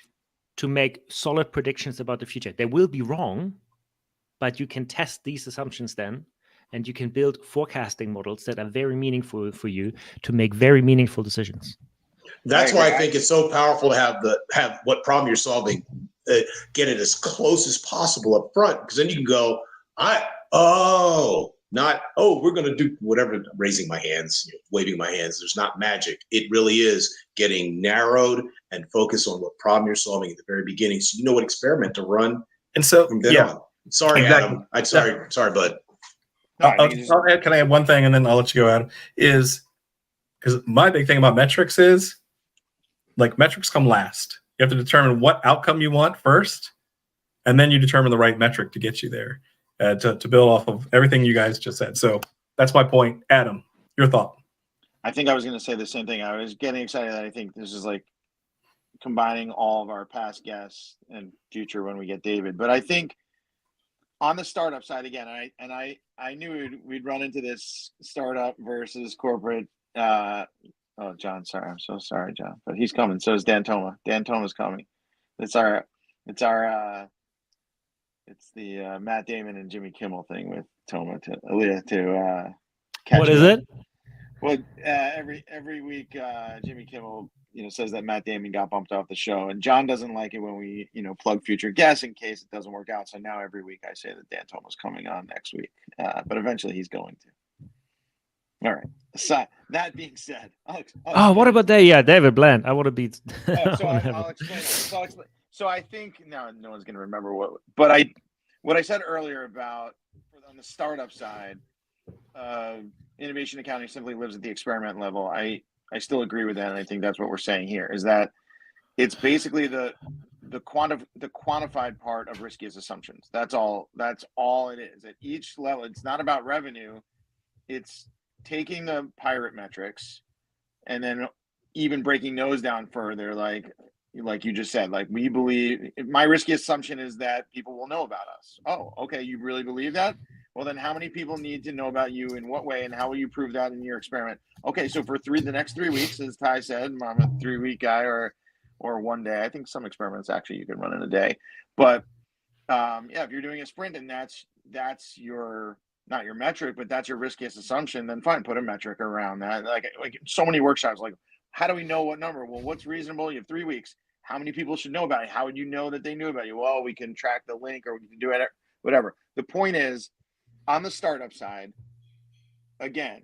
to make solid predictions about the future. They will be wrong, but you can test these assumptions then, and you can build forecasting models that are very meaningful for you to make very meaningful decisions. That's why I think it's so powerful to have what problem you're solving, get it as close as possible up front, because then you can go, we're going to do whatever, raising my hands, waving my hands. There's not magic. It really is getting narrowed and focus on what problem you're solving at the very beginning, so you know what experiment to run. And so, from then on. Sorry, exactly. Adam. Sorry, bud. Can I add one thing and then I'll let you go, Adam? Is because my big thing about metrics is, like, metrics come last. You have to determine what outcome you want first, and then you determine the right metric to get you there, to build off of everything you guys just said. So that's my point. Adam, your thought. I think I was going to say the same thing. I was getting excited that I think this is like combining all of our past guests and future when we get David. But I think on the startup side again, I knew we'd run into this startup versus corporate. John, sorry, I'm so sorry, John, but he's coming. So is Dan Toma. Dan Toma's coming. It's the Matt Damon and Jimmy Kimmel thing with Toma to Aaliyah to catch. What is it? Well, every week Jimmy Kimmel says that Matt Damon got bumped off the show, and John doesn't like it when we plug future guests in case it doesn't work out. So now every week I say that Dan Toma's coming on next week, but eventually he's going to. All right. That being said, what about that? Yeah, David Bland. I want to be. I'll explain. So I think now no one's going to remember what I said earlier about on the startup side, innovation accounting simply lives at the experiment level. I still agree with that, and I think that's what we're saying here is that it's basically the quantified part of riskiest assumptions. That's all it is. At each level, it's not about revenue. It's taking the pirate metrics and then even breaking those down further, like you just said, like we believe my risky assumption is that people will know about us. Oh, okay, you really believe that? Well, then how many people need to know about you in what way, and how will you prove that in your experiment? Okay, so for the next 3 weeks, as Ty said, I'm a 3-week guy or 1 day. I think some experiments actually you can run in a day, but if you're doing a sprint and that's your not your metric, but that's your riskiest assumption, then fine, put a metric around that. Like so many workshops, like how do we know what number? Well, what's reasonable? You have 3 weeks. How many people should know about it? How would you know that they knew about you? Well, we can track the link or we can do it, whatever. The point is, on the startup side, again,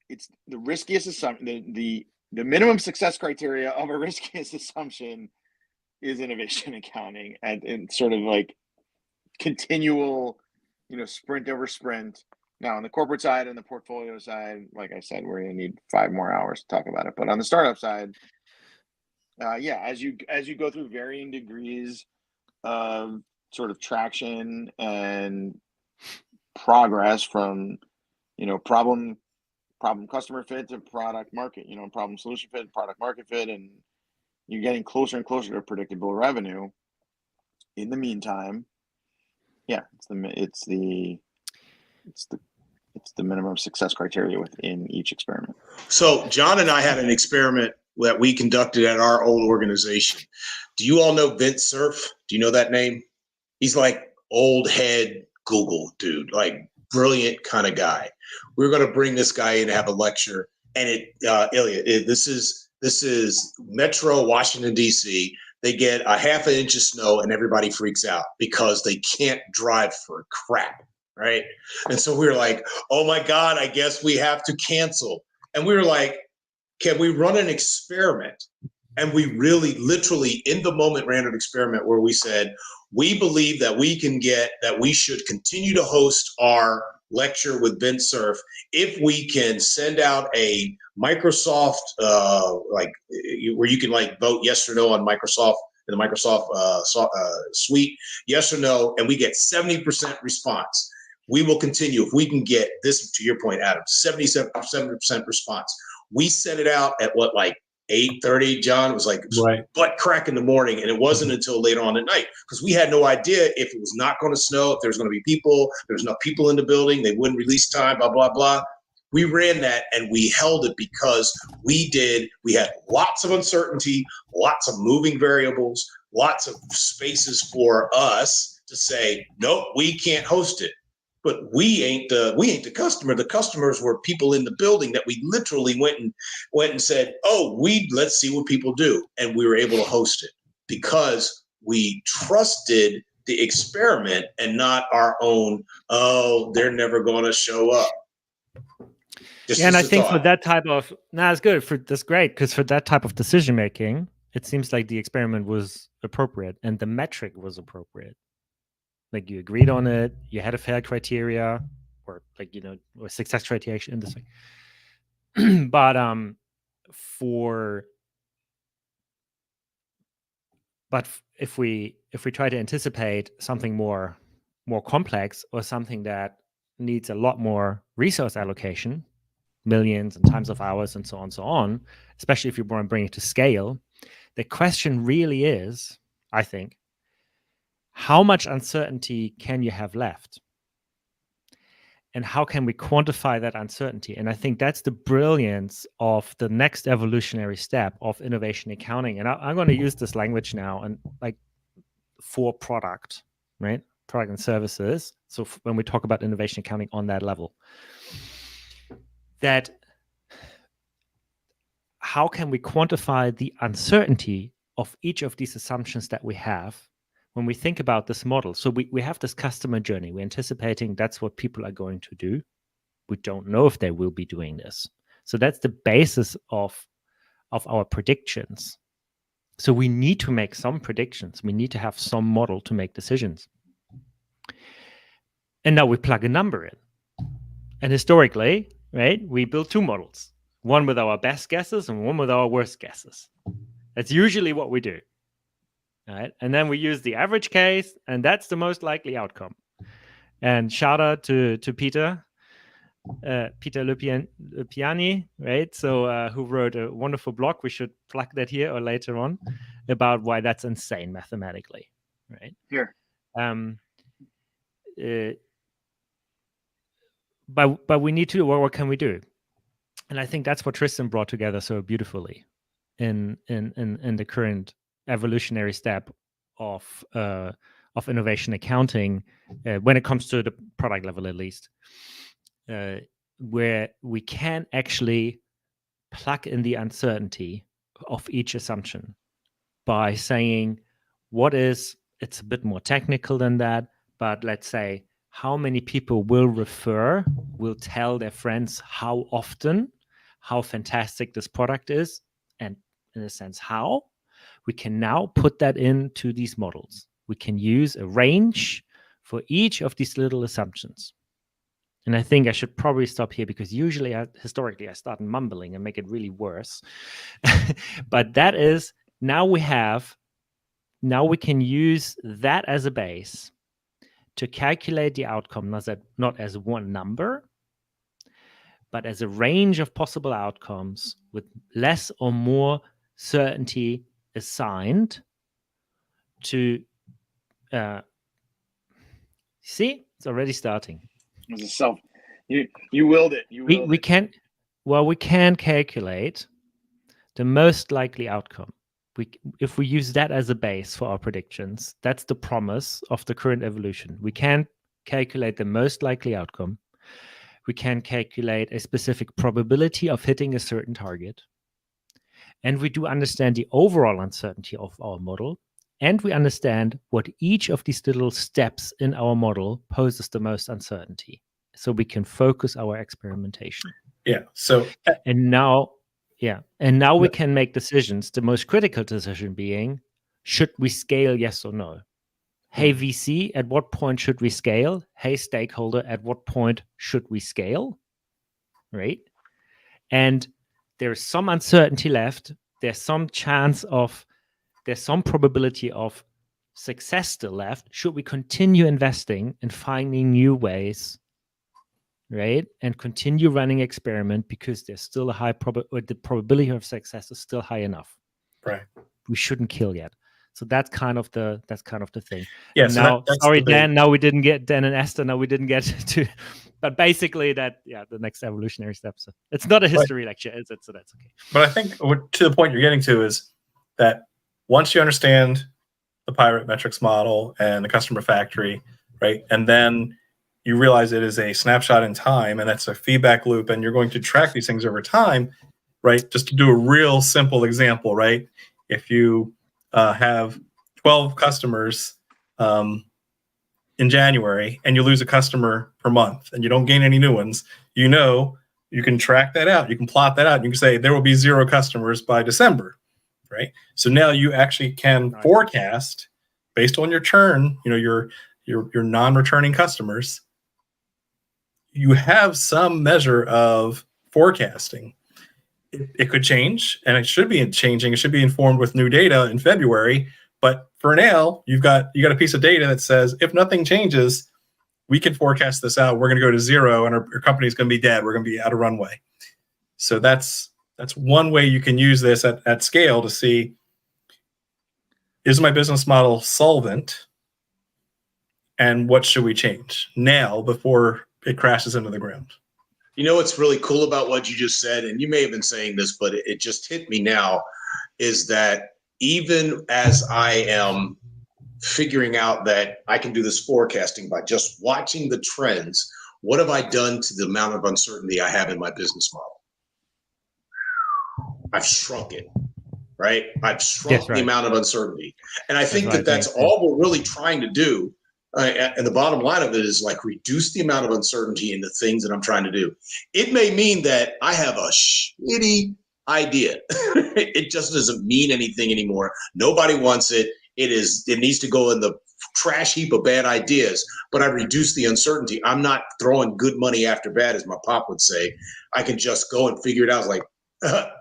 it's the riskiest assumption. The minimum success criteria of a riskiest assumption is innovation accounting and sort of like continual, sprint over sprint. Now on the corporate side and the portfolio side, like I said, we're going to need 5 more hours to talk about it. But on the startup side, as you go through varying degrees of sort of traction and progress from, problem customer fit to product market, problem solution fit, product market fit, and you're getting closer and closer to predictable revenue. In the meantime, it's the minimum success criteria within each experiment. So John and I had an experiment that we conducted at our old organization. Do you all know Vint Cerf? Do you know that name? He's like old head Google dude, like brilliant kind of guy. We're going to bring this guy in to have a lecture, and this is Metro Washington D.C. They get a half an inch of snow and everybody freaks out because they can't drive for crap, right? And so we were like, oh my God, I guess we have to cancel. And we were like, can we run an experiment? And we really literally in the moment ran an experiment where we said, we believe that we should continue to host our lecture with Ben Cerf if we can send out a Microsoft where you can like vote yes or no on Microsoft in the Microsoft suite, yes or no, and we get 70% response. We will continue if we can get this, to your point, Adam, 70% response. We sent it out at 8:30, John. It was like butt crack in the morning, and it wasn't until later on at night because we had no idea if it was not going to snow, if there's going to be people, there's enough people in the building, they wouldn't release time, blah, blah, blah. We ran that and we held it because we had lots of uncertainty, lots of moving variables, lots of spaces for us to say, nope, we can't host it. But we ain't the customer. The customers were people in the building that we literally went and said, let's see what people do. And we were able to host it because we trusted the experiment and not our own, they're never going to show up. And I think for that type of, it's good. That's great because for that type of decision making, it seems like the experiment was appropriate and the metric was appropriate. Like you agreed on it, you had a fair criteria, or or success criteria in this way. But if we try to anticipate something more complex or something that needs a lot more resource allocation, millions and times of hours and so on, especially if you want to bring it to scale, the question really is, I think, how much uncertainty can you have left? And how can we quantify that uncertainty? And I think that's the brilliance of the next evolutionary step of innovation accounting. And I'm going to use this language now and for product, right? Product and services. So when we talk about innovation accounting on that level, that how can we quantify the uncertainty of each of these assumptions that we have when we think about this model? So we have this customer journey. We're anticipating that's what people are going to do. We don't know if they will be doing this. So that's the basis of our predictions. So we need to make some predictions. We need to have some model to make decisions. And now we plug a number in. And historically, right, we build two models, one with our best guesses and one with our worst guesses. That's usually what we do. Right? And then we use the average case, and that's the most likely outcome. And shout out to Peter Lupiani, right? So who wrote a wonderful blog. We should plug that here or later on about why that's insane mathematically, right? Here. But we need to. What can we do? And I think that's what Tristan brought together so beautifully in the current evolutionary step of innovation accounting when it comes to the product level, at least. Where we can actually plug in the uncertainty of each assumption by saying it's a bit more technical than that, but let's say how many people will tell their friends how often, how fantastic this product is, and in a sense, how we can now put that into these models. We can use a range for each of these little assumptions. And I think I should probably stop here because usually, historically, I start mumbling and make it really worse. But that is, now we can use that as a base to calculate the outcome, not as one number, but as a range of possible outcomes with less or more certainty assigned to, see, it's already starting. It was a self. You willed it. We can calculate the most likely outcome. If we use that as a base for our predictions, that's the promise of the current evolution. We can calculate the most likely outcome. We can calculate a specific probability of hitting a certain target. And we do understand the overall uncertainty of our model. And we understand what each of these little steps in our model poses the most uncertainty. So we can focus our experimentation. Yeah. So and now we can make decisions. The most critical decision being, should we scale, yes or no? Hey, VC, at what point should we scale? Hey, stakeholder, at what point should we scale? Right? And there's some uncertainty left. There's some probability of success still left. Should we continue investing and finding new ways, right? And continue running experiment because there's still a high the probability of success is still high enough. Right. We shouldn't kill yet. So that's kind of the thing. Yeah. And so now, that's sorry, Dan. Now we didn't get Dan and Esther. Now we didn't get to, but basically the next evolutionary steps. So it's not a history lecture, is it? So that's okay. But I think to the point you're getting to is that once you understand the pirate metrics model and the customer factory, right, and then you realize it is a snapshot in time, and that's a feedback loop, and you're going to track these things over time, right? Just to do a real simple example, right? If you have 12 customers in January and you lose a customer per month and you don't gain any new ones, you can track that out. You can plot that out. And you can say there will be 0 customers by December, right? So now you actually can forecast based on your churn, your non-returning customers. You have some measure of forecasting. It could change, and it should be changing. It should be informed with new data in February. But for now, you got a piece of data that says if nothing changes, we can forecast this out. We're going to go to 0, and our company's going to be dead. We're going to be out of runway. So that's one way you can use this at scale to see, is my business model solvent, and what should we change now before it crashes into the ground? You know what's really cool about what you just said, and you may have been saying this, but it just hit me now, is that even as I am figuring out that I can do this forecasting by just watching the trends, what have I done to the amount of uncertainty I have in my business model? I've shrunk it, right? I've shrunk the amount of uncertainty. And I think that's all we're really trying to do And the bottom line of it is like reduce the amount of uncertainty in the things that I'm trying to do. It may mean that I have a shitty idea. It just doesn't mean anything anymore. Nobody wants it. It needs to go in the trash heap of bad ideas, but I reduce the uncertainty. I'm not throwing good money after bad, as my pop would say. I can just go and figure it out. Like,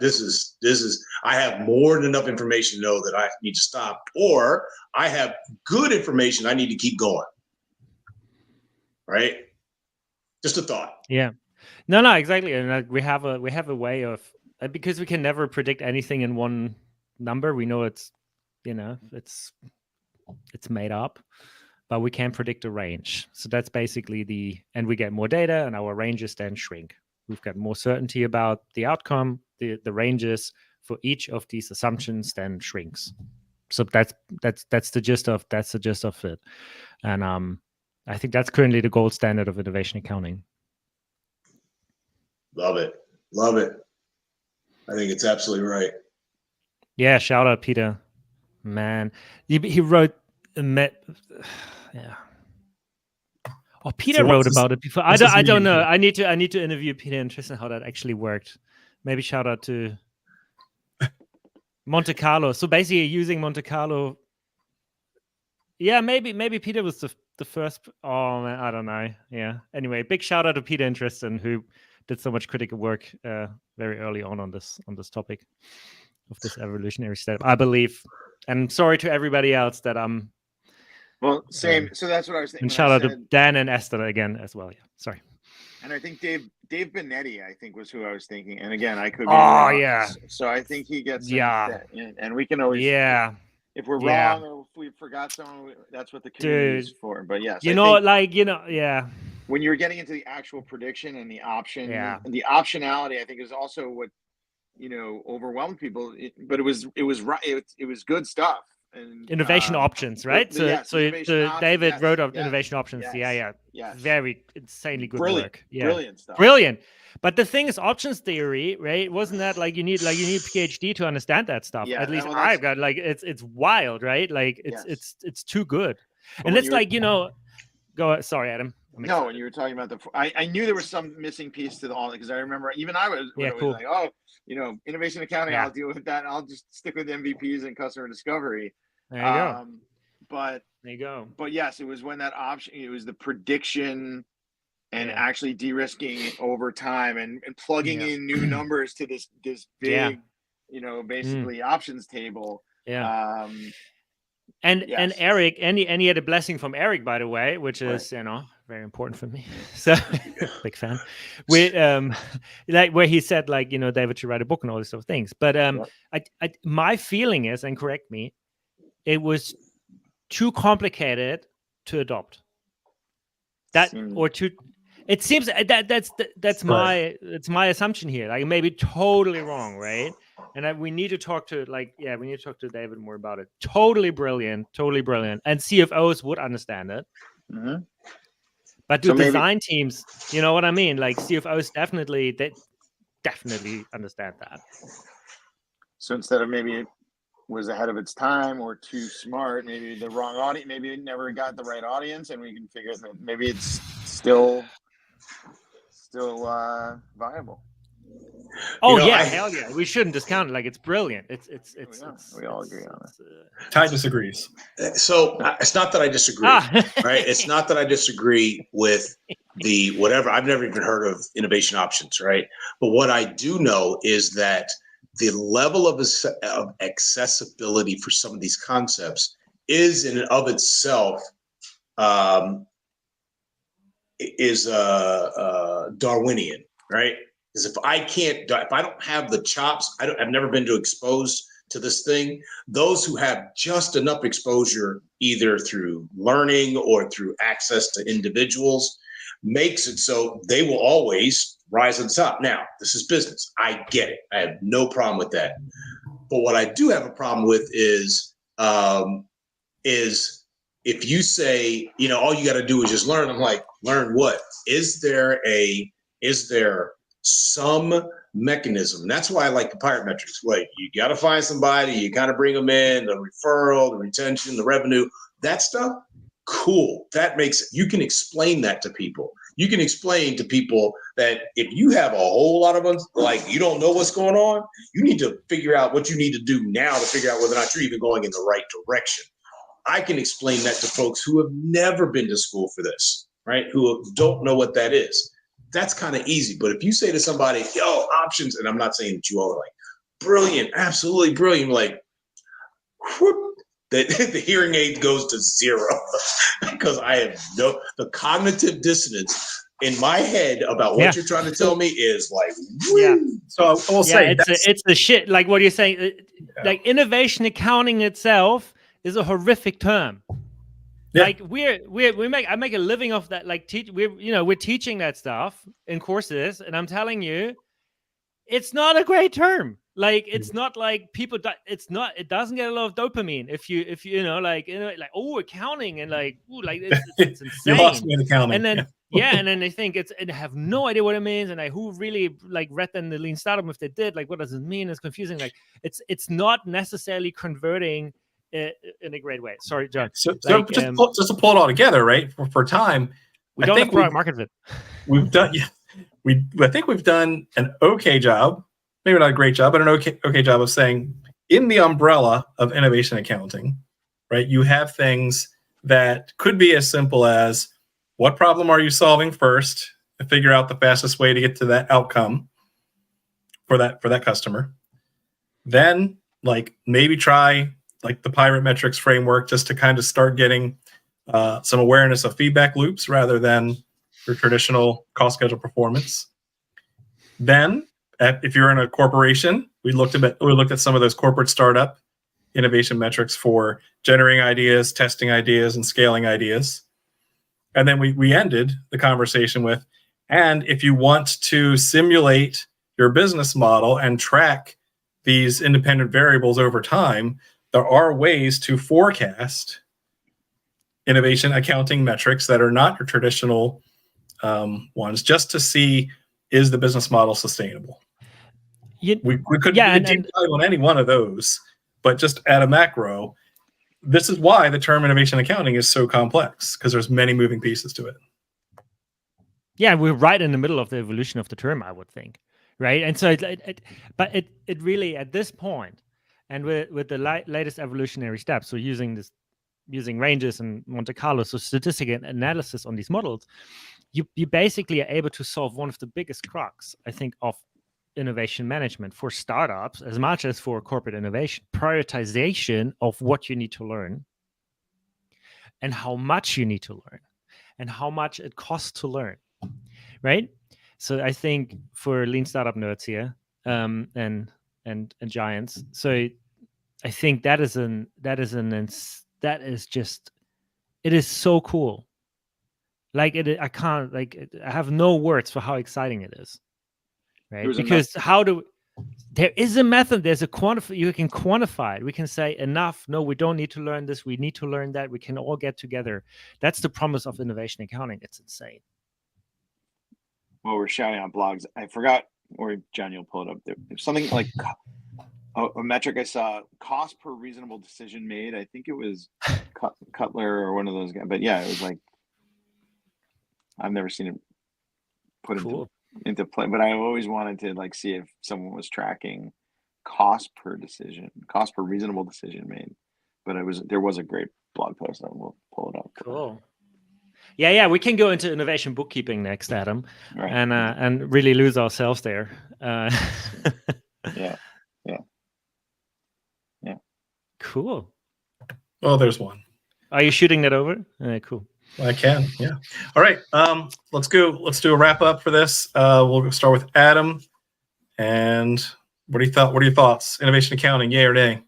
this is, I have more than enough information to know that I need to stop, or I have good information. I need to keep going. Right. Just a thought. Yeah. No, exactly. And we have a way of, because we can never predict anything in one number. We know it's made up, but we can predict a range. So that's basically and we get more data and our ranges then shrink. We've got more certainty about the outcome. The ranges for each of these assumptions then shrinks. So that's the gist of it. And I think that's currently the gold standard of innovation accounting. Love it. I think it's absolutely right. Yeah, shout out Peter. Man, he wrote yeah. Oh, Peter wrote about it before. I don't know. I need to interview Peter and Tristan how that actually worked. Maybe shout out to Monte Carlo. So basically, using Monte Carlo. Yeah, maybe Peter was the first. Oh man, I don't know. Yeah. Anyway, big shout out to Peter and Tristan who did so much critical work very early on this topic of this evolutionary step, I believe. And sorry to everybody else that I'm. Well, same. So that's what I was thinking. And shout out to Dan and Esther again as well. Yeah, sorry. And I think Dave Benetti, I think, was who I was thinking. And again, I could be wrong. Yeah. So I think he gets. Yeah. And we can always. Yeah. If we're wrong or if we forgot someone, that's what the community is for. But yes, yeah. When you're getting into the actual prediction and the option, and the optionality, I think is also what overwhelmed people. But it was right. It was good stuff. And, innovation options, right? So David wrote up innovation options. Yes, very insanely good work. Yeah. Brilliant stuff. Brilliant. But the thing is, options theory, right? Wasn't that like you need a PhD to understand that stuff? Yeah, at least I've got it's wild, right? Like it's too good. But and it's go. Sorry, Adam. No, when you were talking about I knew there was some missing piece to all because I remember even I was cool. Like, innovation accounting, I'll deal with that. I'll just stick with MVPs and customer discovery. There you go. But there you go. But yes, it was when that option. It was the prediction and actually de-risking over time and plugging in new numbers to this big, basically options table. Yeah. And Eric, and he had a blessing from Eric, by the way, which is very important for me. So big fan. Where he said David should write a book and all these sort of things. But my feeling is, and correct me, it was too complicated to adopt. It seems that's my assumption here. Like maybe totally wrong, right? And we need to talk to David more about it. Totally brilliant. And CFOs would understand it. Mm-hmm. But design teams, you know what I mean? Like CFOs definitely understand that. So instead of maybe it was ahead of its time or too smart, maybe the wrong audience, maybe it never got the right audience, and we can figure that maybe it's still viable. Oh hell yeah! We shouldn't discount it. Like it's brilliant. It's we all agree on it. Ty disagrees. So it's not that I disagree, right? It's not that I disagree with the whatever. I've never even heard of innovation options, right? But what I do know is that the level of accessibility for some of these concepts is in and of itself is Darwinian, right? Because if I don't have the chops, I've never been exposed to this thing. Those who have just enough exposure, either through learning or through access to individuals, makes it so they will always rise on top. Now, this is business. I get it. I have no problem with that. But what I do have a problem with is if you say, all you got to do is just learn. I'm like, learn what? Is there some mechanism? And that's why I like the pirate metrics. Like you got to find somebody, you got to bring them in, the referral, the retention, the revenue, that stuff. Cool. You can explain that to people. You can explain to people that if you have a whole lot of like you don't know what's going on, you need to figure out what you need to do now to figure out whether or not you're even going in the right direction. I can explain that to folks who have never been to school for this, right? Who don't know what that is. That's kind of easy. But if you say to somebody, yo, options, and I'm not saying that you all are like, brilliant, absolutely brilliant, like, whoop, the hearing aid goes to zero because I have the cognitive dissonance in my head about what you're trying to tell me is like, woo. So I will say it's the shit. Like what you're saying, like innovation accounting itself is a horrific term. Yeah. Like I make a living off that. Like we're teaching that stuff in courses, and I'm telling you, it's not a great term. Like it's not like people. It doesn't get a lot of dopamine if you like accounting and like it's insane. You lost me in accounting. And then and then they think and have no idea what it means. And who really like read in the Lean Startup if they did, like what does it mean? It's confusing. Like it's not necessarily converting in a great way. Sorry, John. So just to pull it all together, right? For time, we don't have product market fit. We've done. Yeah, I think we've done an okay job. Maybe not a great job, but an okay job of saying in the umbrella of innovation accounting, right? You have things that could be as simple as what problem are you solving first and figure out the fastest way to get to that outcome for that customer. Then like maybe try like the Pirate Metrics framework just to kind of start getting some awareness of feedback loops rather than your traditional cost schedule performance. Then if you're in a corporation, we looked at some of those corporate startup innovation metrics for generating ideas, testing ideas, and scaling ideas. And then we ended the conversation with, and if you want to simulate your business model and track these independent variables over time, there are ways to forecast innovation accounting metrics that are not your traditional ones, just to see, is the business model sustainable? We could deep dive on any one of those, but just at a macro, this is why the term innovation accounting is so complex, because there's many moving pieces to it. Yeah, we're right in the middle of the evolution of the term, I would think, right? And so, it really at this point, and with the latest evolutionary steps, so using ranges and Monte Carlo, so statistical analysis on these models, you basically are able to solve one of the biggest crux, I think, of innovation management for startups as much as for corporate innovation: prioritization of what you need to learn and how much you need to learn and how much it costs to learn, right? So I think for lean startup nerds here and giants, so I think that is just, it is so cool. Like I have no words for how exciting it is. Right? Because there is a method, there's you can quantify it. We can say enough. No, we don't need to learn this. We need to learn that. We can all get together. That's the promise of innovation accounting. It's insane. Well, we're shouting out blogs. I forgot, or John, you'll pull it up. There's something like a metric I saw: cost per reasonable decision made. I think it was Cutler or one of those guys. But yeah, it was like, I've never seen it put into play, but I always wanted to like see if someone was tracking cost per reasonable decision made. But there was a great blog post. We'll pull it up. Cool. Yeah, we can go into innovation bookkeeping next, Adam, right. And really lose ourselves there. Yeah. Cool. Well, there's one. Are you shooting that over? Cool. I can, yeah. All right, let's go. Let's do a wrap up for this. We'll start with Adam. And what are your thoughts? Innovation accounting, yay or nay?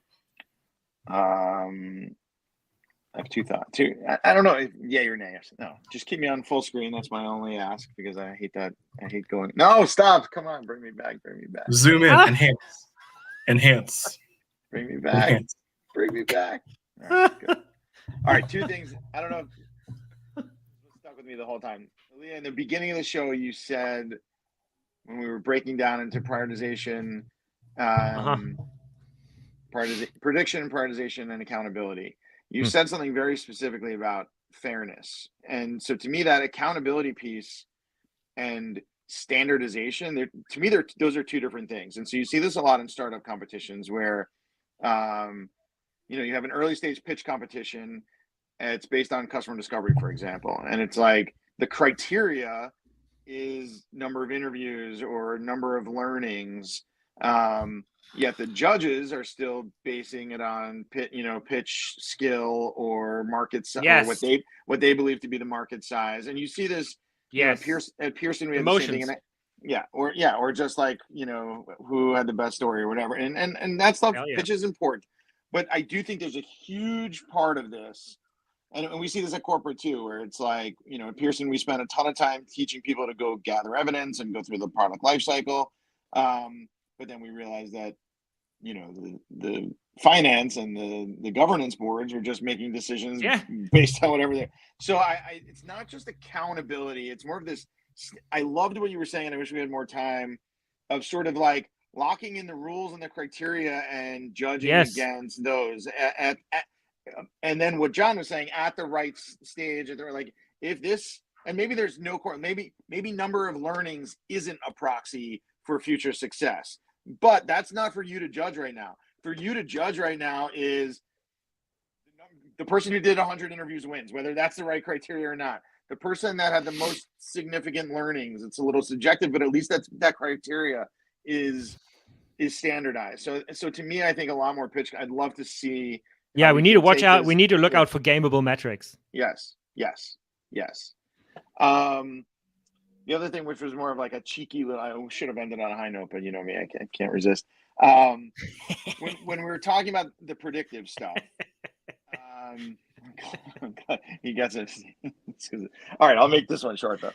I have two thoughts. I don't know, yay or nay. No, just keep me on full screen. That's my only ask, because I hate that. I hate going. No, stop! Come on, bring me back. Zoom in, enhance. Bring me back. Enhance. Bring me back. All right, good. All right, two things. I don't know if stuck with me the whole time. Leah, in the beginning of the show, you said when we were breaking down into prioritization, prediction, prioritization, and accountability, you said something very specifically about fairness. And so to me, that accountability piece and standardization, to me, those are two different things. And so you see this a lot in startup competitions where, you have an early stage pitch competition. It's based on customer discovery, for example. And it's like the criteria is number of interviews or number of learnings. Yet the judges are still basing it on pitch skill or market size, Yes. or what they believe to be the market size. And you see this, Yes. at Pearson, we have Emotions. the same thing. Or just like, who had the best story or whatever. And that stuff, pitch is important. But I do think there's a huge part of this. And we see this at corporate too, where it's like, at Pearson, we spend a ton of time teaching people to go gather evidence and go through the product life cycle. But then we realize that, the finance and the governance boards are just making decisions based on whatever they're. So it's not just accountability. It's more of this. I loved what you were saying. I wish we had more time of sort of like locking in the rules and the criteria and judging against those and then what John was saying at the right stage, like if this, and maybe there's no core, maybe number of learnings isn't a proxy for future success, but that's not for you to judge right now. For you to judge right now is the person who did 100 interviews wins, whether that's the right criteria or not. The person that had the most significant learnings, it's a little subjective, but at least that criteria is standardized. So to me, I think a lot more pitch. I'd love to see. Yeah, we need to watch out. We need to look out for gameable metrics. Yes. The other thing, which was more of like a cheeky little, I should have ended on a high note, but you know me, I can't resist. When we were talking about the predictive stuff, he gets it. All right, I'll make this one short though.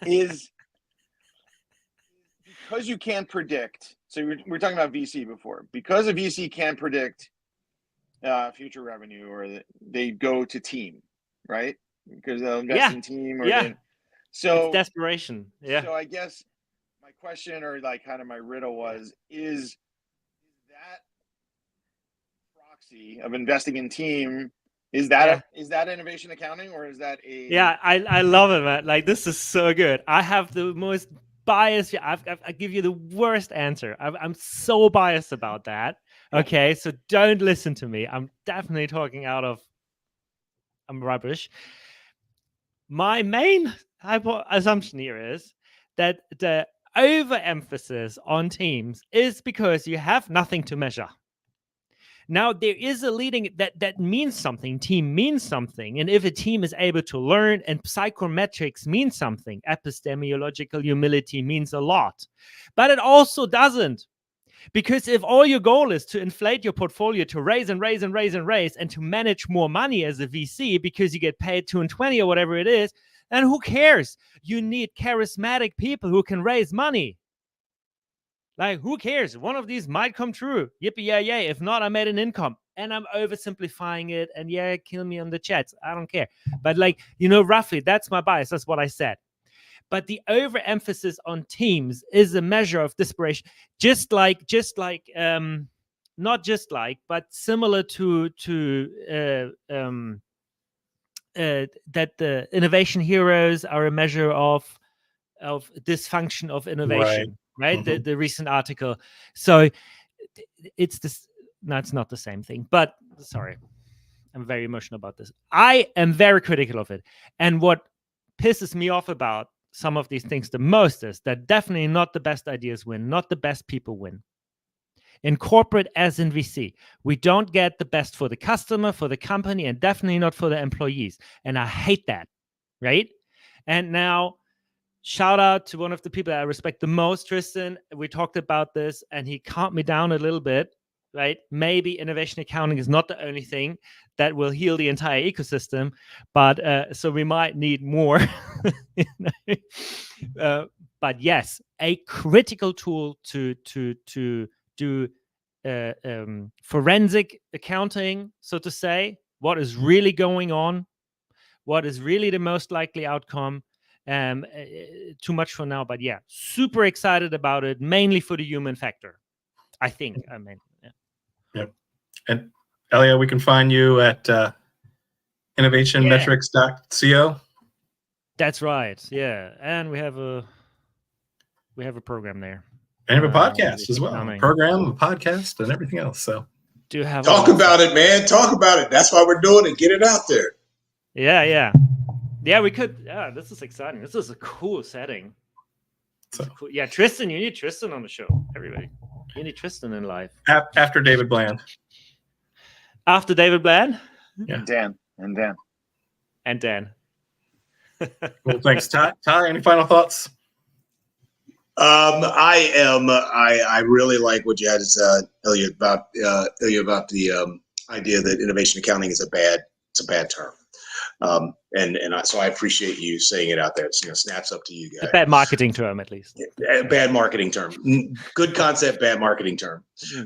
Is because you can't predict. So we were talking about VC before. Because a VC can't predict future revenue, or they go to team, right? Because they'll invest in team, or so it's desperation. Yeah. So I guess my question, or like kind of my riddle, was: is that proxy of investing in team? Is that is that innovation accounting, or is that a? Yeah, I love it, man. Like, this is so good. I have the most biased. I give you the worst answer. I'm so biased about that. Okay, so don't listen to me. I'm definitely talking out of. I'm rubbish. My main assumption here is that the overemphasis on teams is because you have nothing to measure. Now, there is a leading that means something. Team means something. And if a team is able to learn, and psychometrics means something, epistemological humility means a lot. But it also doesn't. Because if all your goal is to inflate your portfolio, to raise and raise and raise and raise, and to manage more money as a VC because you get paid 2 and 20 or whatever it is, then who cares? You need charismatic people who can raise money. Like, who cares? One of these might come true. Yippee, yay. If not, I made an income. And I'm oversimplifying it. And kill me on the chats. I don't care. But roughly, that's my bias. That's what I said. But the overemphasis on teams is a measure of desperation. Not just like, but similar to that the innovation heroes are a measure of dysfunction of innovation. Right? Mm-hmm. The recent article. So it's this. No, it's not the same thing. But sorry, I'm very emotional about this. I am very critical of it. And what pisses me off about some of these things the most is that definitely not the best ideas win, not the best people win. In corporate as in VC, we don't get the best for the customer, for the company, and definitely not for the employees. And I hate that, right? And now, shout out to one of the people that I respect the most, Tristan. We talked about this, and he calmed me down a little bit, right? Maybe innovation accounting is not the only thing that will heal the entire ecosystem, but so we might need more. But yes, a critical tool to do forensic accounting, so to say, what is really going on, what is really the most likely outcome. Too much for now, but yeah, super excited about it, mainly for the human factor, I think. Yep. And Elia, we can find you at innovationmetrics.co. That's right. Yeah, and we have a program there. And have a podcast It's as well. coming. Program, a podcast, and everything else. So Do you have Talk about it, man. Talk about it. That's why we're doing it. Get it out there. Yeah. We could. Yeah, this is exciting. This is a cool setting. So. Cool. Yeah, Tristan, you need Tristan on the show. Everybody, you need Tristan in life. After David Bland. After David Bland? Yeah. And Dan. Well, thanks, Ty. Any final thoughts? I really like what you had to say, Ilya, about the idea that innovation accounting is a bad term. So I appreciate you saying it out there. It's, snaps up to you guys. A bad marketing term, at least. Bad marketing term. Good concept, bad marketing term.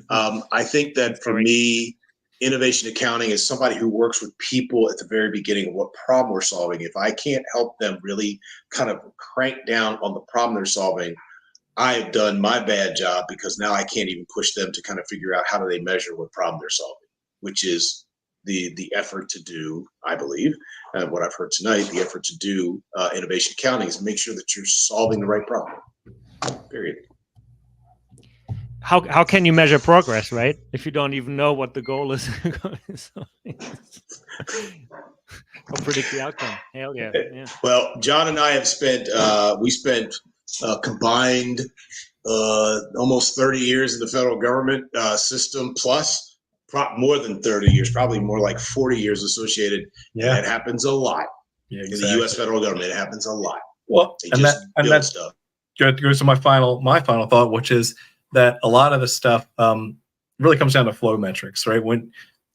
I think that for me, innovation accounting is somebody who works with people at the very beginning of what problem we're solving. If I can't help them really kind of crank down on the problem they're solving, I have done my bad job, because now I can't even push them to kind of figure out how do they measure what problem they're solving, which is the effort to do, I believe, what I've heard tonight, the effort to do innovation accounting is make sure that you're solving the right problem, period. How can you measure progress, right? If you don't even know what the goal is. Or predict the outcome. Hell yeah. Well, John and I have spent combined almost 30 years in the federal government system, plus more than 30 years, probably more like 40 years associated. Yeah. And it happens a lot. Yeah, exactly. In the U.S. federal government. It happens a lot. Well, that's stuff. Goes to my final thought, which is that a lot of the stuff really comes down to flow metrics, right? When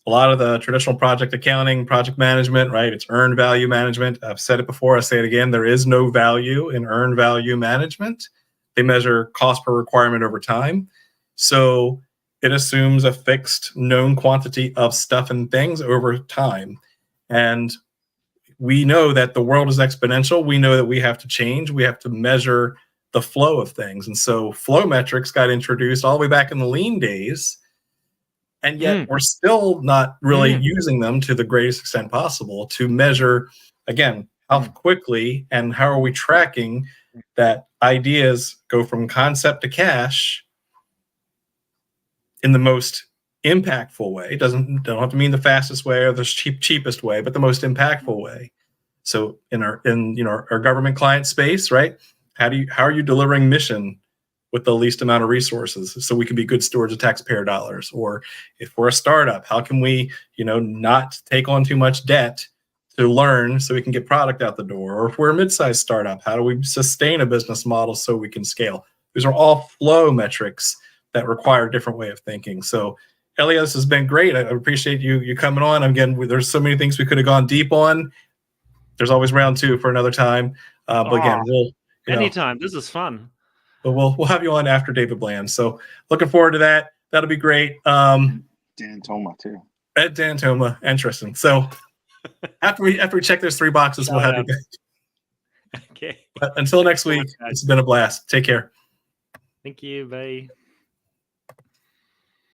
a lot of the traditional project accounting, project management, right? It's earned value management. I've said it before. I say it again. There is no value in earned value management. They measure cost per requirement over time. So it assumes a fixed known quantity of stuff and things over time. And we know that the world is exponential. We know that we have to change. We have to measure the flow of things. And so flow metrics got introduced all the way back in the lean days. And yet we're still not really using them to the greatest extent possible to measure, again, how quickly and how are we tracking that ideas go from concept to cash in the most impactful way. It don't have to mean the fastest way or the cheapest way, but the most impactful way. So in our government client space, right? How are you delivering mission with the least amount of resources so we can be good stewards of taxpayer dollars? Or if we're a startup, how can we, not take on too much debt to learn so we can get product out the door? Or if we're a mid-sized startup, how do we sustain a business model so we can scale? These are all flow metrics that require a different way of thinking. So Ilya, this has been great. I appreciate you coming on. Again, there's so many things we could have gone deep on. There's always round two for another time. But again, anytime. This is fun. But we'll have you on after David Bland. So looking forward to that. That'll be great. Dan Toma too. Dan Toma, interesting. So after we check those three boxes, we'll have you back. Okay. But until next week, it's been a blast. Take care. Thank you. Bye.